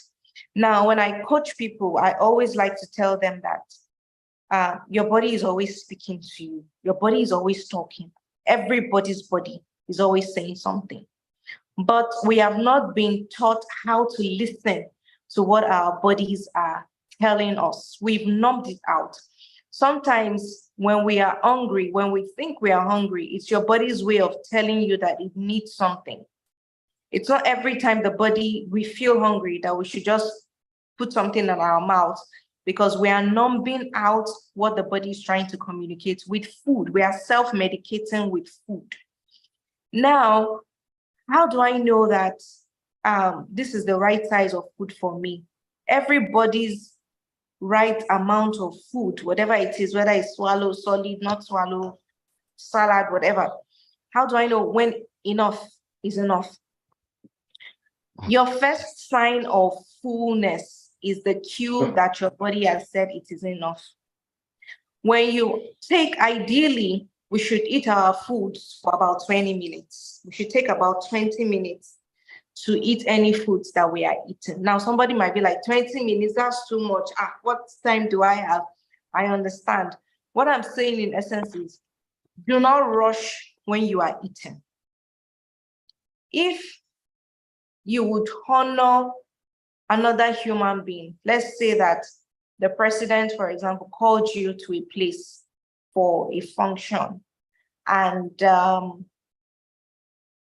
Now, when I coach people, I always like to tell them that your body is always speaking to you. Your body is always talking. Everybody's body is always saying something. But we have not been taught how to listen to what our bodies are telling us. We've numbed it out. Sometimes when we are hungry, when we think we are hungry, it's your body's way of telling you that it needs something. It's not every time we feel hungry that we should just put something in our mouth, because we are numbing out what the body is trying to communicate with food. We are self-medicating with food. Now, how do I know that this is the right size of food for me? Everybody's right amount of food, whatever it is, whether it's swallow, solid, not swallow, salad, whatever. How do I know when enough is enough? Your first sign of fullness is the cue that your body has said it is enough. When you take, ideally, we should eat our foods for about 20 minutes. We should take about 20 minutes to eat any foods that we are eating. Now, somebody might be like, 20 minutes, that's too much. What time do I have? I understand. What I'm saying in essence is, do not rush when you are eating. If you would honor another human being, let's say that the president, for example, called you to a place for a function, and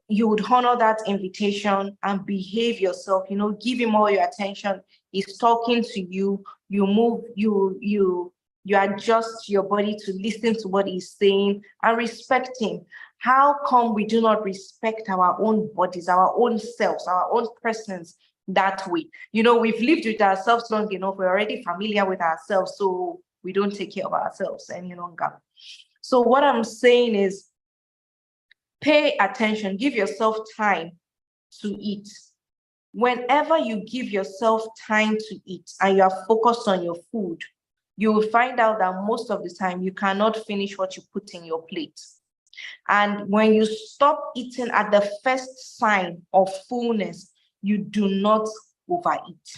you would honor that invitation and behave yourself, give him all your attention. He's talking to you, you move, you adjust your body to listen to what he's saying and respect him. How come we do not respect our own bodies, our own selves, our own persons that way? We've lived with ourselves long enough. We're already familiar with ourselves, so we don't take care of ourselves any longer. So what I'm saying is, pay attention, give yourself time to eat. Whenever you give yourself time to eat and you are focused on your food, you will find out that most of the time you cannot finish what you put in your plate. And when you stop eating at the first sign of fullness, you do not overeat.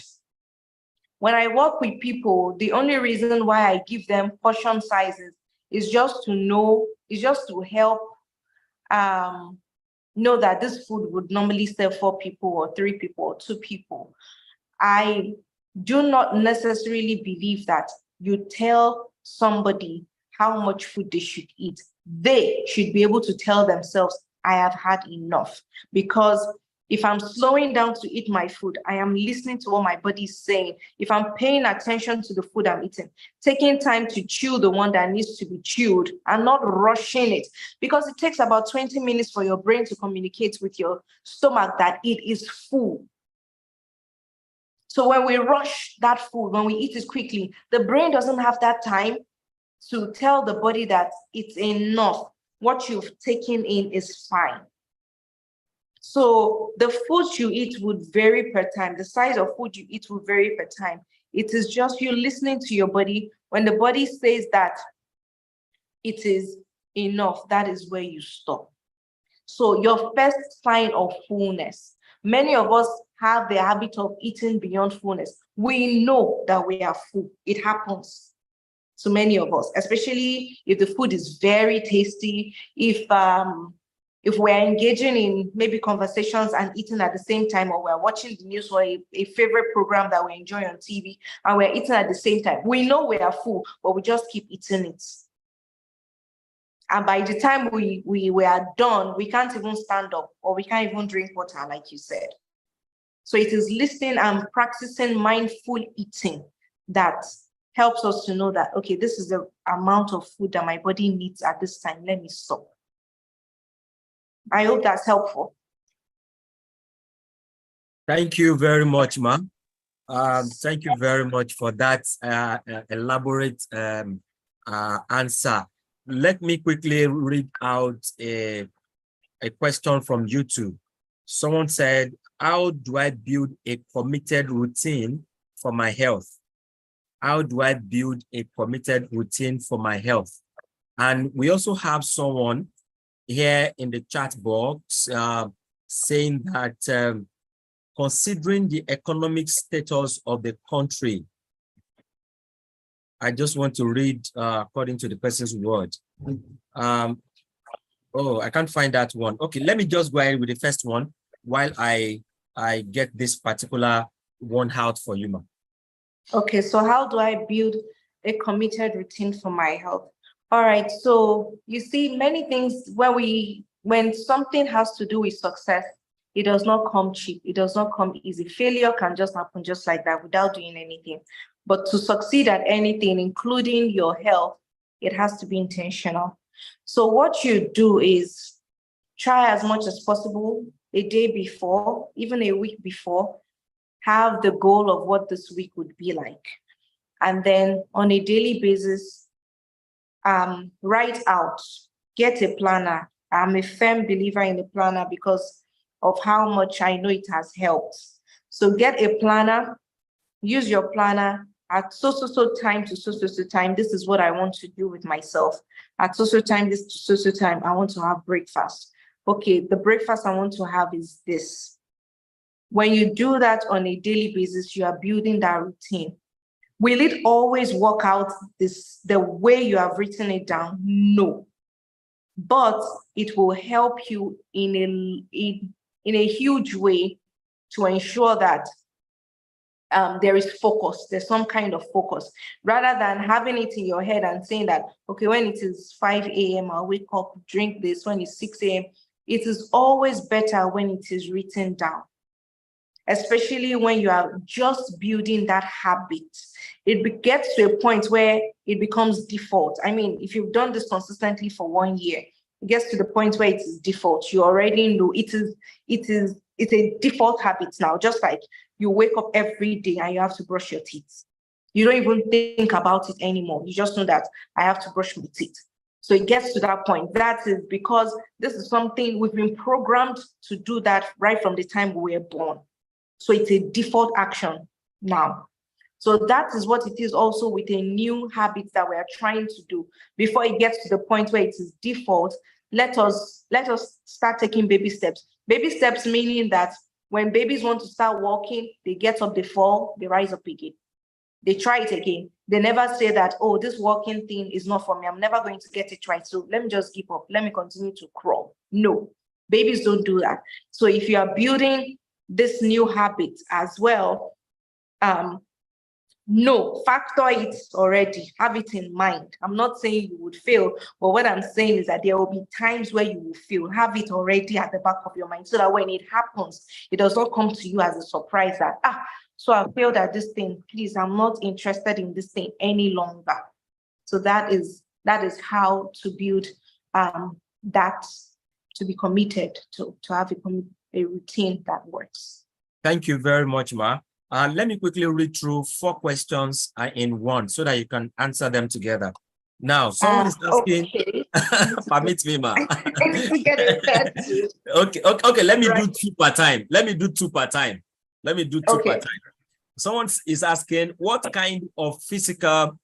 When I work with people, the only reason why I give them portion sizes is just to help know that this food would normally serve 4 people or 3 people or 2 people. I do not necessarily believe that you tell somebody how much food they should eat. They should be able to tell themselves, I have had enough. Because if I'm slowing down to eat my food, I am listening to what my body is saying. If I'm paying attention to the food I'm eating, taking time to chew the one that needs to be chewed and not rushing it, because it takes about 20 minutes for your brain to communicate with your stomach that it is full. So when we rush that food, when we eat it quickly, the brain doesn't have that time to tell the body that it's enough. What you've taken in is fine. So the food you eat would vary per time. The size of food you eat will vary per time. It is just you listening to your body. When the body says that it is enough, that is where you stop. So your first sign of fullness. Many of us have the habit of eating beyond fullness. We know that we are full. It happens to many of us, especially if the food is very tasty, if we're engaging in maybe conversations and eating at the same time, or we're watching the news or a favorite program that we enjoy on TV and we're eating at the same time. We know we are full, but we just keep eating it. And by the time we are done, we can't even stand up, or we can't even drink water, like you said. So it is listening and practicing mindful eating that helps us to know that, okay, this is the amount of food that my body needs at this time. Let me stop. I hope that's helpful. Thank you very much, Ma. Thank you very much for that elaborate answer. Let me quickly read out a question from YouTube. Someone said, how do I build a committed routine for my health? How do I build a committed routine for my health? And we also have someone here in the chat box saying that considering the economic status of the country, I just want to read according to the person's word. Oh, I can't find that one. Okay, let me just go ahead with the first one while I get this particular one out for you, Ma. Okay, so how do I build a committed routine for my health? All right, so you see many things when something has to do with success, it does not come cheap. It does not come easy. Failure can just happen just like that without doing anything. But to succeed at anything, including your health, it has to be intentional. So what you do is try as much as possible a day before, even a week before, have the goal of what this week would be like. And then on a daily basis, write out, get a planner. I'm a firm believer in the planner because of how much I know it has helped. So get a planner, use your planner at so time to so time. This is what I want to do with myself. At so time, this to so time, I want to have breakfast. Okay, the breakfast I want to have is this. When you do that on a daily basis, you are building that routine. Will it always work out the way you have written it down? No. But it will help you in a huge way to ensure that there is focus, there's some kind of focus, rather than having it in your head and saying that, okay, when it is 5 a.m., I'll wake up, drink this, when it's 6 a.m. It is always better when it is written down, especially when you are just building that habit. It gets to a point where it becomes default. I mean, if you've done this consistently for 1 year, it gets to the point where it is default. You already know it's a default habit now, just like you wake up every day and you have to brush your teeth. You don't even think about it anymore. You just know that I have to brush my teeth. So it gets to that point. That is because this is something we've been programmed to do that right from the time we were born. So it's a default action now. So that is what it is also with a new habit that we are trying to do. Before it gets to the point where it is default, let us start taking baby steps. Baby steps meaning that when babies want to start walking, they get up, they fall, they rise up again. They try it again. They never say that, oh, this walking thing is not for me. I'm never going to get it right. So let me just give up. Let me continue to crawl. No, babies don't do that. So if you are building this new habit as well, no, factor it already, have it in mind. I'm not saying you would fail, but what I'm saying is that there will be times where you will fail. Have it already at the back of your mind so that when it happens, it does not come to you as a surprise that, so I failed at this thing. Please, I'm not interested in this thing any longer. So that is how to build that, to be committed to have a routine that works. Thank you very much, Ma. Let me quickly read through 4 questions in one so that you can answer them together. Now, someone is asking, okay. Permit me, Ma. Okay, let me do 2 per time. Let me do 2 per time. Per time. Someone is asking, what kind of physical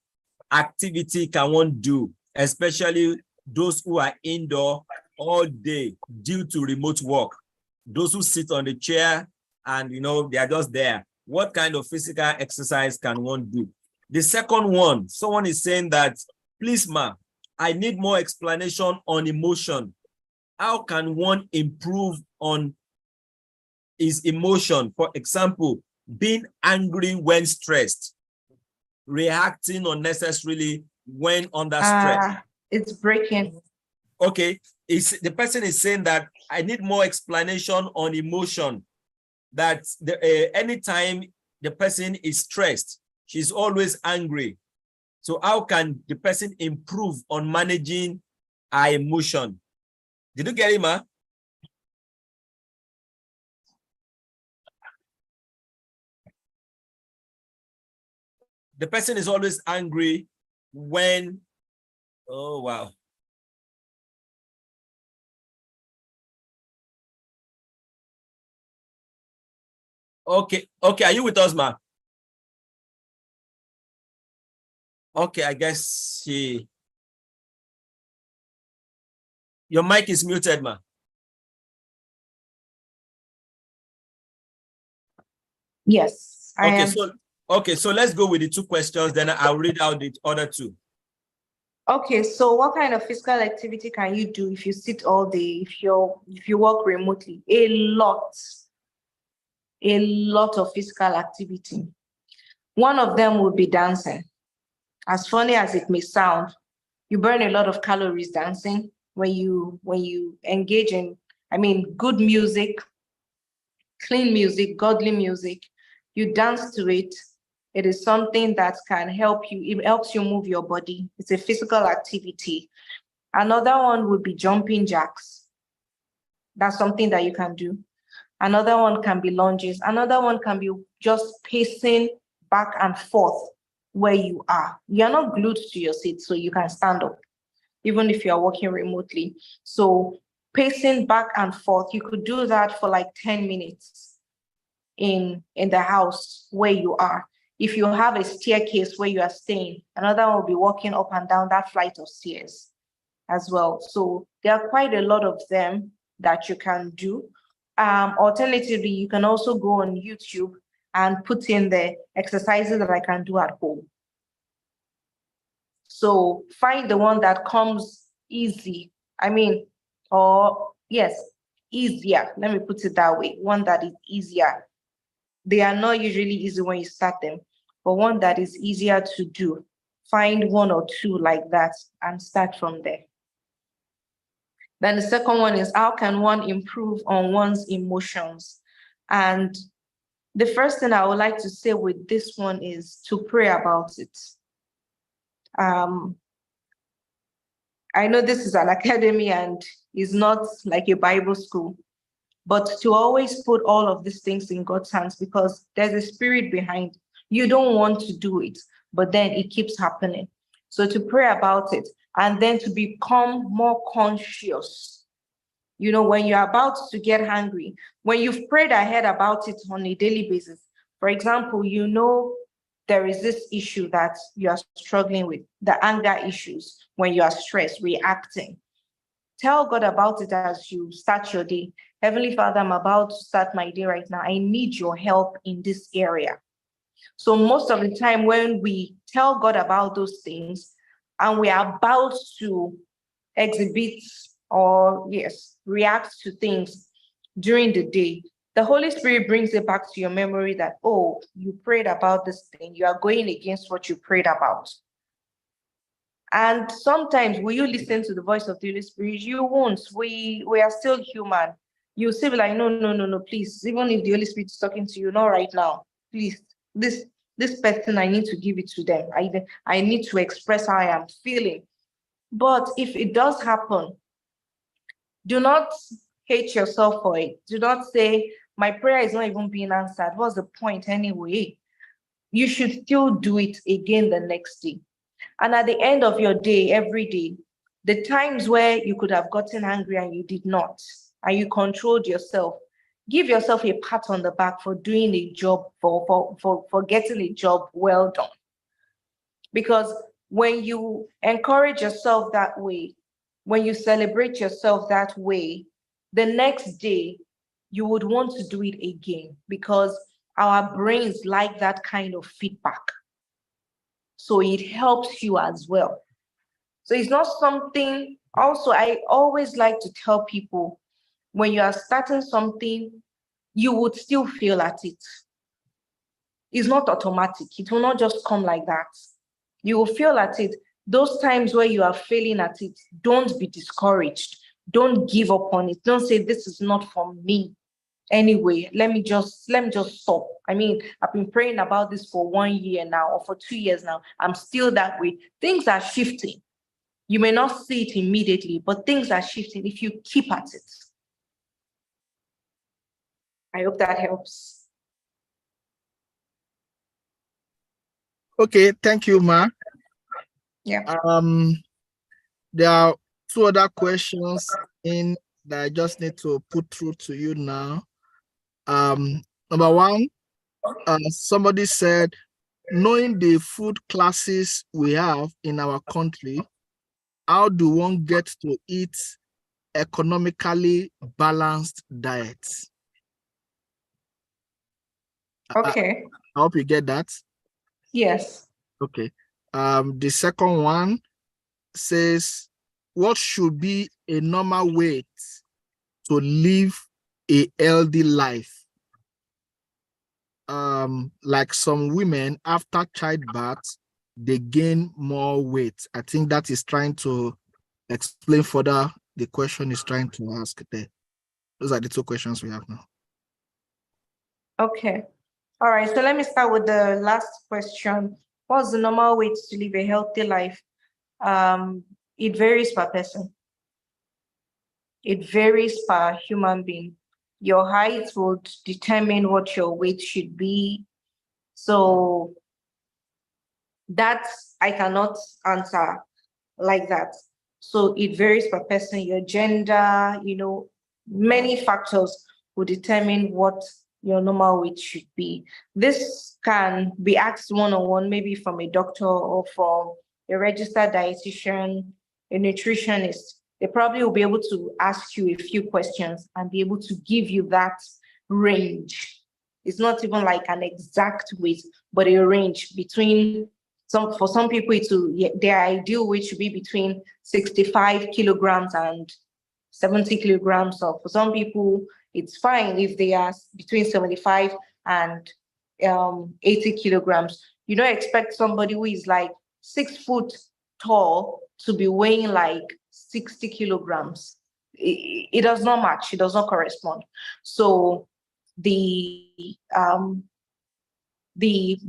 activity can one do, especially those who are indoor all day due to remote work? Those who sit on the chair and, they are just there. What kind of physical exercise can one do? The second one, someone is saying that, please, Ma, I need more explanation on emotion. How can one improve on his emotion? For example, being angry when stressed, reacting unnecessarily when under stress. It's breaking. Okay, the person is saying that I need more explanation on emotion. That anytime the person is stressed, she's always angry. So how can the person improve on managing her emotion? Did you get it, Ma? The person is always angry when, oh, wow. Okay, okay, are you with us, ma? Okay, I guess your mic is muted, ma. Yes, I Okay, am. so let's go with the 2 questions, then I'll read out the other 2. Okay, so what kind of physical activity can you do if you sit all day, if you work remotely? A lot of physical activity. One of them would be dancing. As funny as it may sound, you burn a lot of calories dancing when you engage in, good music, clean music, godly music. You dance to it. It is something that can help you. It helps you move your body. It's a physical activity. Another one would be jumping jacks. That's something that you can do. Another one can be lunges. Another one can be just pacing back and forth where you are. You're not glued to your seat, so you can stand up, even if you're working remotely. So pacing back and forth, you could do that for like 10 minutes in the house where you are. If you have a staircase where you are staying, another one will be walking up and down that flight of stairs as well. So there are quite a lot of them that you can do. Alternatively, you can also go on YouTube and put in the exercises that I can do at home. So find the one that comes easy. Easier. Let me put it that way. One that is easier. They are not usually easy when you start them, but one that is easier to do. Find 1 or 2 like that and start from there. Then the second one is, how can one improve on one's emotions? And the first thing I would like to say with this one is to pray about it. I know this is an academy and is not like a Bible school, but to always put all of these things in God's hands, because there's a spirit behind. You don't want to do it, but then it keeps happening. So to pray about it and then to become more conscious. When you're about to get hungry, when you've prayed ahead about it on a daily basis, for example, there is this issue that you are struggling with, the anger issues, when you are stressed, reacting. Tell God about it as you start your day. Heavenly Father, I'm about to start my day right now. I need your help in this area. So most of the time when we tell God about those things and we are about to exhibit or react to things during the day, the Holy Spirit brings it back to your memory that, oh, you prayed about this thing. You are going against what you prayed about. And sometimes, will you listen to the voice of the Holy Spirit? You won't. We are still human. You say like, no, please. Even if the Holy Spirit is talking to you, not right now. Please, this person, I need to give it to them. I need to express how I am feeling. But if it does happen, do not hate yourself for it. Do not say, my prayer is not even being answered. What's the point anyway? You should still do it again the next day. And at the end of your day, every day, the times where you could have gotten angry and you did not, and you controlled yourself, give yourself a pat on the back for doing a job, for getting a job well done. Because when you encourage yourself that way, when you celebrate yourself that way, the next day, you would want to do it again, because our brains like that kind of feedback. So it helps you as well. So it's not something, also, I always like to tell people, when you are starting something, you would still fail at it. It's not automatic. It will not just come like that. You will fail at it. Those times where you are failing at it, don't be discouraged. Don't give up on it. Don't say, this is not for me. Anyway, let me just stop. I've been praying about this for 1 year now, or for 2 years now. I'm still that way. Things are shifting. You may not see it immediately, but things are shifting if you keep at it. I hope that helps. Okay, thank you, Ma. Yeah. There are two other questions in that I just need to put through to you now. Number one, somebody said, knowing the food classes we have in our country, how do one get to eat economically balanced diets? Okay. I hope you get that. Yes. Okay. The second one says, what should be a normal weight to live a healthy life? Like some women after childbirth, they gain more weight. I think that is trying to explain further the question is trying to ask there. Those are the two questions we have now. Okay. All right. So let me start with the last question. What's the normal weight to live a healthy life? It varies per person. It varies per human being. Your height would determine what your weight should be. So that's, I cannot answer like that. So it varies per person, your gender, many factors will determine what your normal weight should be. This can be asked one-on-one, maybe from a doctor or from a registered dietitian, a nutritionist. They probably will be able to ask you a few questions and be able to give you that range. It's not even like an exact weight, but a range between for some people, their ideal weight should be between 65 kilograms and 70 kilograms. Or for some people, it's fine if they are between 75 and 80 kilograms. You don't expect somebody who is like 6 foot tall to be weighing like 60 kilograms. It does not match. It does not correspond. So the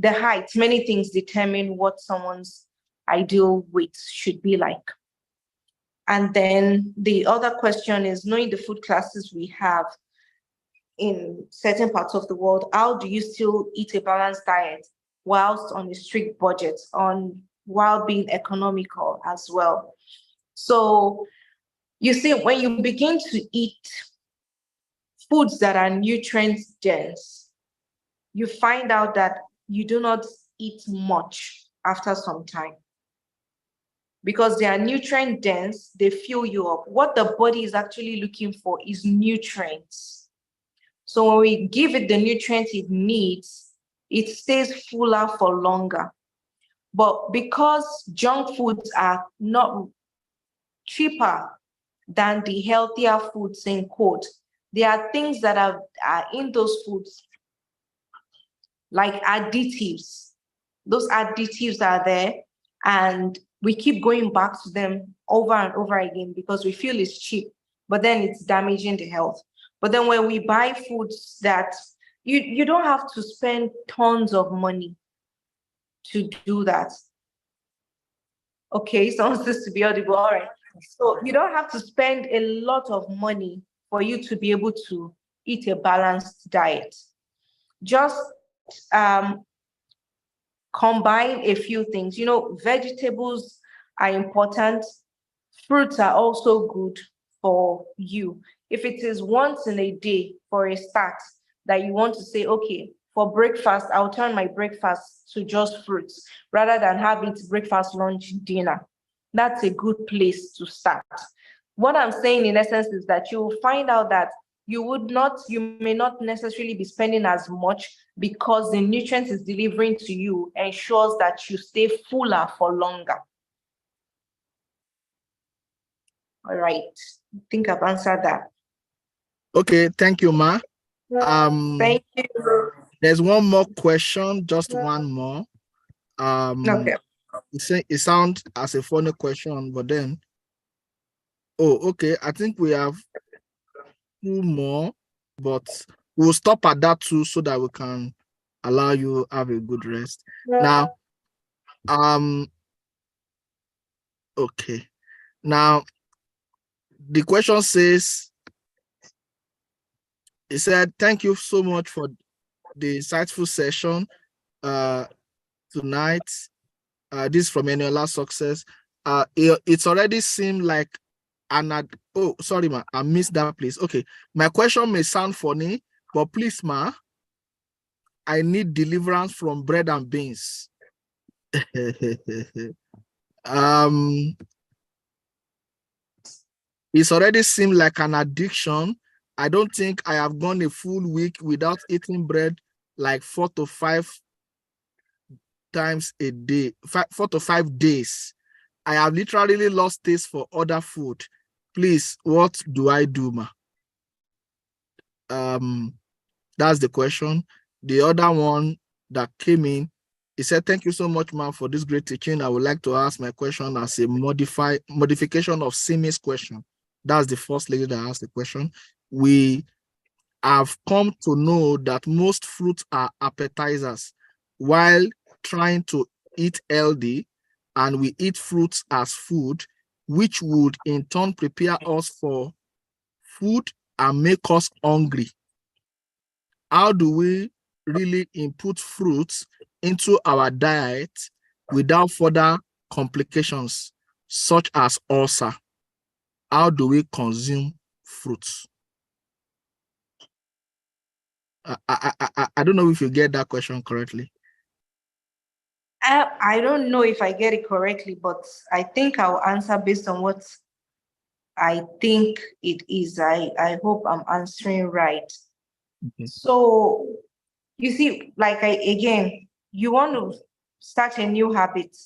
height, many things determine what someone's ideal weight should be like. And then the other question is, knowing the food classes we have in certain parts of the world, how do you still eat a balanced diet whilst on a strict budget, while being economical as well? So you see, when you begin to eat foods that are nutrient dense, you find out that you do not eat much after some time. Because they are nutrient dense, they fill you up. What the body is actually looking for is nutrients. So when we give it the nutrients it needs, it stays fuller for longer. But because junk foods are not cheaper than the healthier foods in quote, there are things that are in those foods like additives. Those additives are there, and we keep going back to them over and over again because we feel it's cheap, but then it's damaging the health. But then when we buy foods that you don't have to spend tons of money to do that. Okay, someone says to be audible. All right. So you don't have to spend a lot of money for you to be able to eat a balanced diet. Just combine a few things. Vegetables are important. Fruits are also good for you. If it is once in a day for a start that you want to say, okay, for breakfast, I'll turn my breakfast to just fruits rather than having breakfast, lunch, dinner. That's a good place to start. What I'm saying in essence is that you will find out that you may not necessarily be spending as much because the nutrients it's delivering to you ensures that you stay fuller for longer. All right, I think I've answered that. Okay, thank you, Ma. Thank you. There's one more question, just one more. Okay. It sounds as a funny question, but then, okay, I think we have 2 more, but we'll stop at that 2 so that we can allow you have a good rest. Now, okay. Now, the question says, it said, thank you so much for the insightful session. tonight. This from Eniola Success. It's already seemed like oh, sorry, ma, I missed that place. Okay, my question may sound funny, but please, ma, I need deliverance from bread and beans. It's already seemed like an addiction. I don't think I have gone a full week without eating bread like 4 to 5 times a day, 4 to 5 days. I have literally lost taste for other food. Please, what do I do, ma? That's the question. The other one that came in, he said, thank you so much, ma'am, for this great teaching. I would like to ask my question as a modification of Simi's question. That's the first lady that asked the question. We have come to know that most fruits are appetizers while trying to eat healthy, and we eat fruits as food, which would in turn prepare us for food and make us hungry. How do we really input fruits into our diet without further complications such as ulcer? How do we consume fruits? I don't know if you get that question correctly. I don't know if I get it correctly, but I think I'll answer based on what I think it is. I hope I'm answering right. Okay. So you see, like again, you want to start a new habit.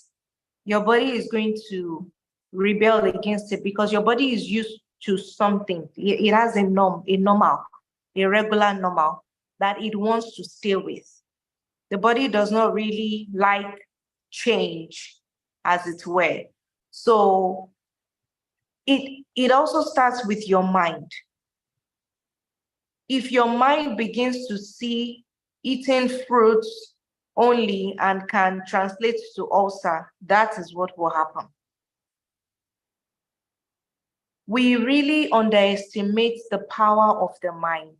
Your body is going to rebel against it because your body is used to something. It has a regular normal that it wants to stay with. The body does not really like change, as it were. So it also starts with your mind. If your mind begins to see eating fruits only and can translate to ulcer, that is what will happen. We really underestimate the power of the mind.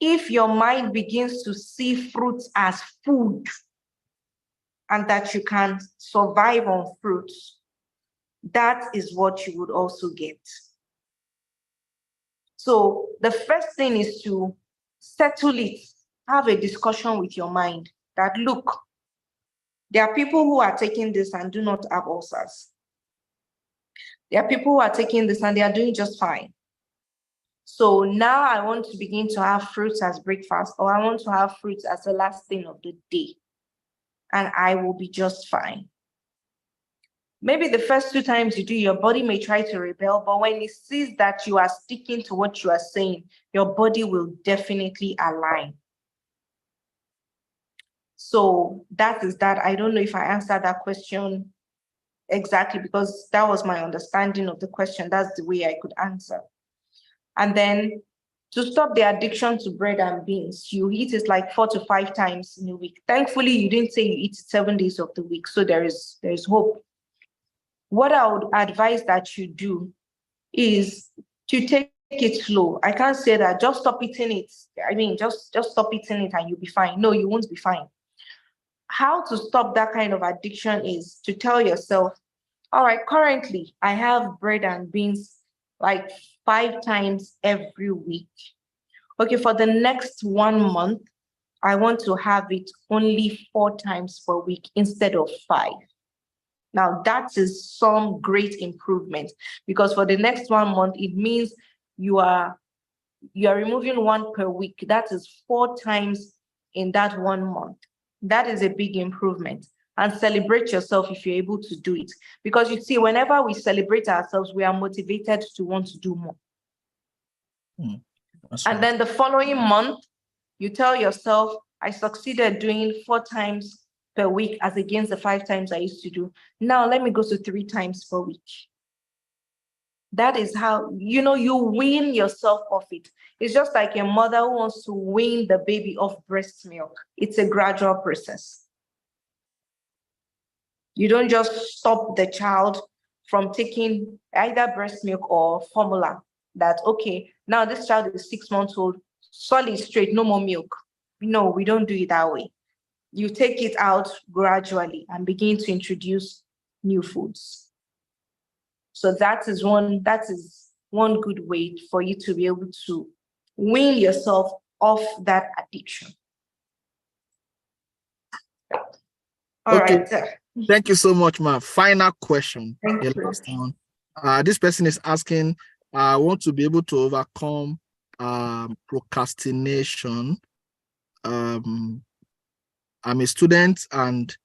If your mind begins to see fruits as food and that you can survive on fruits, that is what you would also get. So the first thing is to settle it, have a discussion with your mind that, look, there are people who are taking this and do not have ulcers. There are people who are taking this and they are doing just fine. So now I want to begin to have fruits as breakfast, or I want to have fruits as the last thing of the day, and I will be just fine. Maybe the first 2 times you do, your body may try to rebel, but when it sees that you are sticking to what you are saying, your body will definitely align. So that is that. I don't know if I answered that question exactly because that was my understanding of the question. That's the way I could answer. And then to stop the addiction to bread and beans, you eat it like 4 to 5 times in a week. Thankfully, you didn't say you eat 7 days of the week, so there is hope. What I would advise that you do is to take it slow. I can't say that just stop eating it. I mean, just stop eating it and you'll be fine. No, you won't be fine. How to stop that kind of addiction is to tell yourself, all right, currently I have bread and beans like 5 times every week. Okay, for the next 1 month, I want to have it only 4 times per week instead of 5. Now that is some great improvement because for the next 1 month, it means you are removing 1 per week. That is 4 times in that 1 month. That is a big improvement. And celebrate yourself if you're able to do it. Because you see, whenever we celebrate ourselves, we are motivated to want to do more. And then the following month, you tell yourself, I succeeded doing 4 times per week as against the 5 times I used to do. Now let me go to 3 times per week. That is how, you wean yourself off it. It's just like a mother who wants to wean the baby off breast milk. It's a gradual process. You don't just stop the child from taking either breast milk or formula that, okay, now this child is 6 months old, solid straight, no more milk. No, we don't do it that way. you take it out gradually and begin to introduce new foods. So that is one good way for you to be able to wean yourself off that addiction. All right. Thank you so much, ma. Final question. Thank you. Last one. This person is asking, I want to be able to overcome procrastination. I'm a student and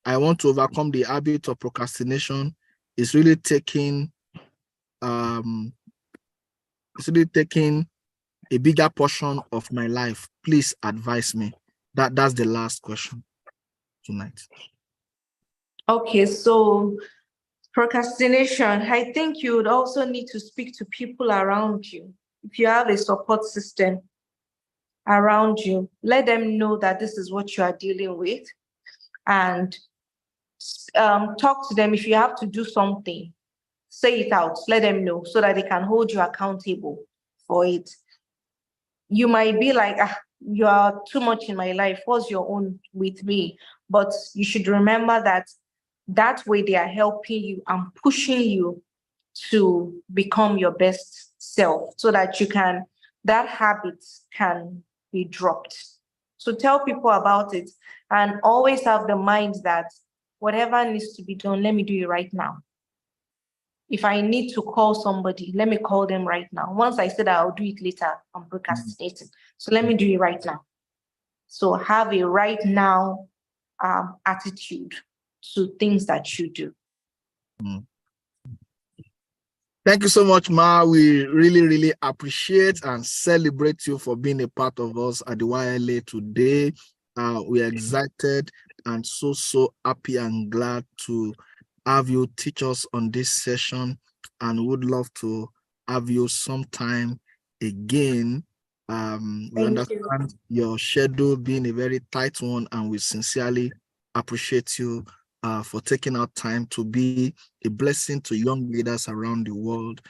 I want to overcome the habit of procrastination. It's really taking a bigger portion of my life. Please advise me. That's the last question tonight. Okay, so procrastination, I think you would also need to speak to people around you. If you have a support system around you, let them know that this is what you are dealing with, and talk to them. If you have to do something, say it out, let them know so that they can hold you accountable for it. You might be like, you are too much in my life, what's your own with me? But you should remember that way they are helping you and pushing you to become your best self so that that habit can be dropped. So tell people about it and always have the mind that whatever needs to be done, let me do it right now. If I need to call somebody, let me call them right now. Once I said I'll do it later, I'm procrastinating. So let me do it right now. So have a right now attitude to things that you do. Thank you so much, Ma. We really, really appreciate and celebrate you for being a part of us at the YLA today. We are excited and so happy and glad to have you teach us on this session, and would love to have you sometime again. We understand your schedule being a very tight one, and we sincerely appreciate you for taking out time to be a blessing to young leaders around the world.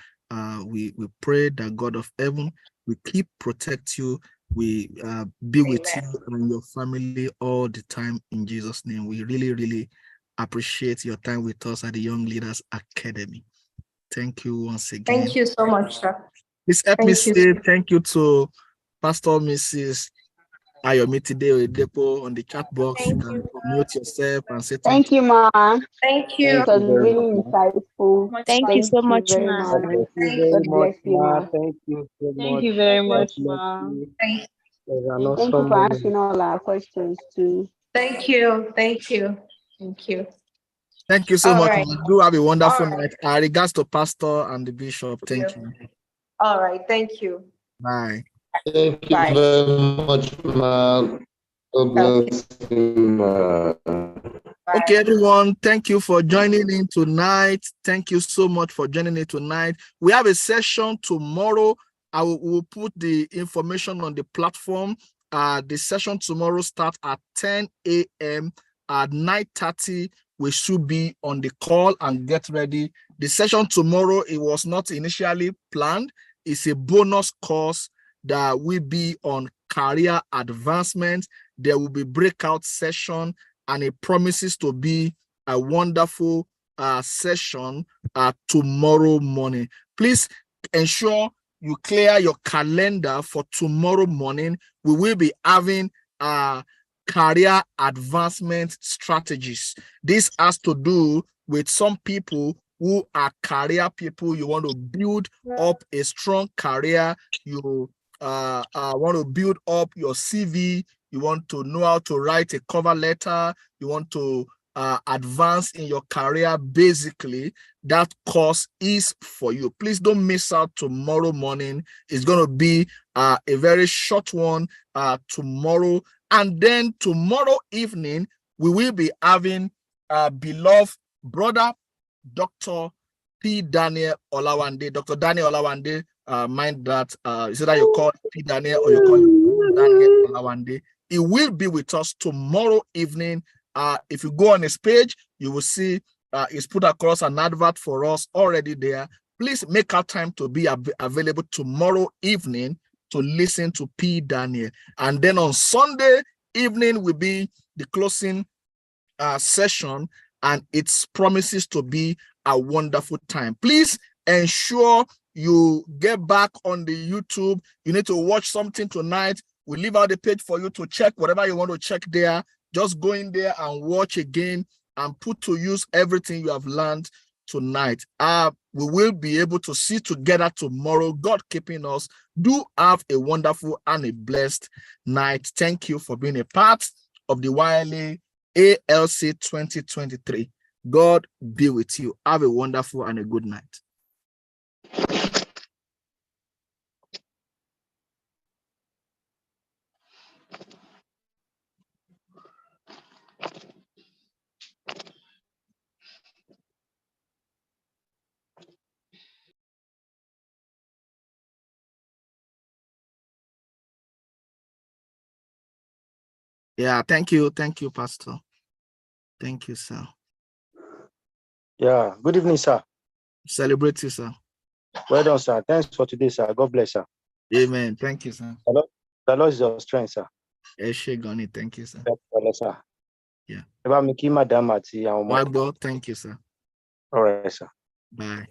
We pray that God of heaven will keep protect you. We be with you and your family all the time in Jesus' name. We really, really appreciate your time with us at the Young Leaders Academy. Thank you once again. Thank you so much, sir. Please help me say thank you to Pastor Mrs. AYOMITIDE OYEDEPO on the chat box. You can unmute yourself and say thank you, Ma. Thank you. It was really insightful. Thank you so much, very Ma. much. Thank you very God much, bless you, Ma. Ma. Thank you so much. Thank you very God much, bless Ma. you. Thank There's an Thank you awesome for moment. answering all our questions too. Thank you. Thank you. Thank you. Thank you so All much. right. Do have a wonderful All right. night. Regards to Pastor and the Bishop. Thank you. All right. Thank you. Bye. Thank you Bye. very much, Ma. God bless you, Ma. Okay, everyone, thank you for joining in tonight. Thank you so much for joining in tonight. We have a session tomorrow. I will put the information on the platform. The session tomorrow starts at 10 a.m. At 9:30, we should be on the call and get ready. The session tomorrow, it was not initially planned. It's a bonus course that will be on career advancement. There will be breakout session, and it promises to be a wonderful session tomorrow morning. Please ensure you clear your calendar for tomorrow morning. We will be having career advancement strategies. This has to do with some people who are career people. You want to build up a strong career. You want to build up your CV. You want to know how to write a cover letter. You want to advance in your career. Basically, that course is for you. Please don't miss out tomorrow morning. It's going to be a very short one tomorrow. And then tomorrow evening, we will be having beloved brother, Dr. P. Daniel Olawande. Dr. Daniel Olawande, mind that, is it that you call P. Daniel or you call him Daniel Olawande? It will be with us tomorrow evening. If you go on his page, you will see he's put across an advert for us already there. Please make our time to be available tomorrow evening to listen to P. Daniel. And then on Sunday, evening will be the closing session, and it promises to be a wonderful time. Please ensure you get back on the YouTube. You need to watch something tonight. We leave out the page for you to check whatever you want to check there. Just go in there and watch again and put to use everything you have learned tonight. We will be able to see together tomorrow. God keeping us. Do have a wonderful and a blessed night. Thank you for being a part of the YLA ALC 2023. God be with you. Have a wonderful and a good night. Yeah, thank you. Thank you, Pastor. Thank you, sir. Yeah, good evening, sir. Celebrate you, sir. Well done, sir. Thanks for today, sir. God bless, sir. Amen. Thank you, sir. The Lord is your strength, sir. Thank you, sir. Sir. Yeah. Thank you, sir. All right, sir. All right, sir. Bye.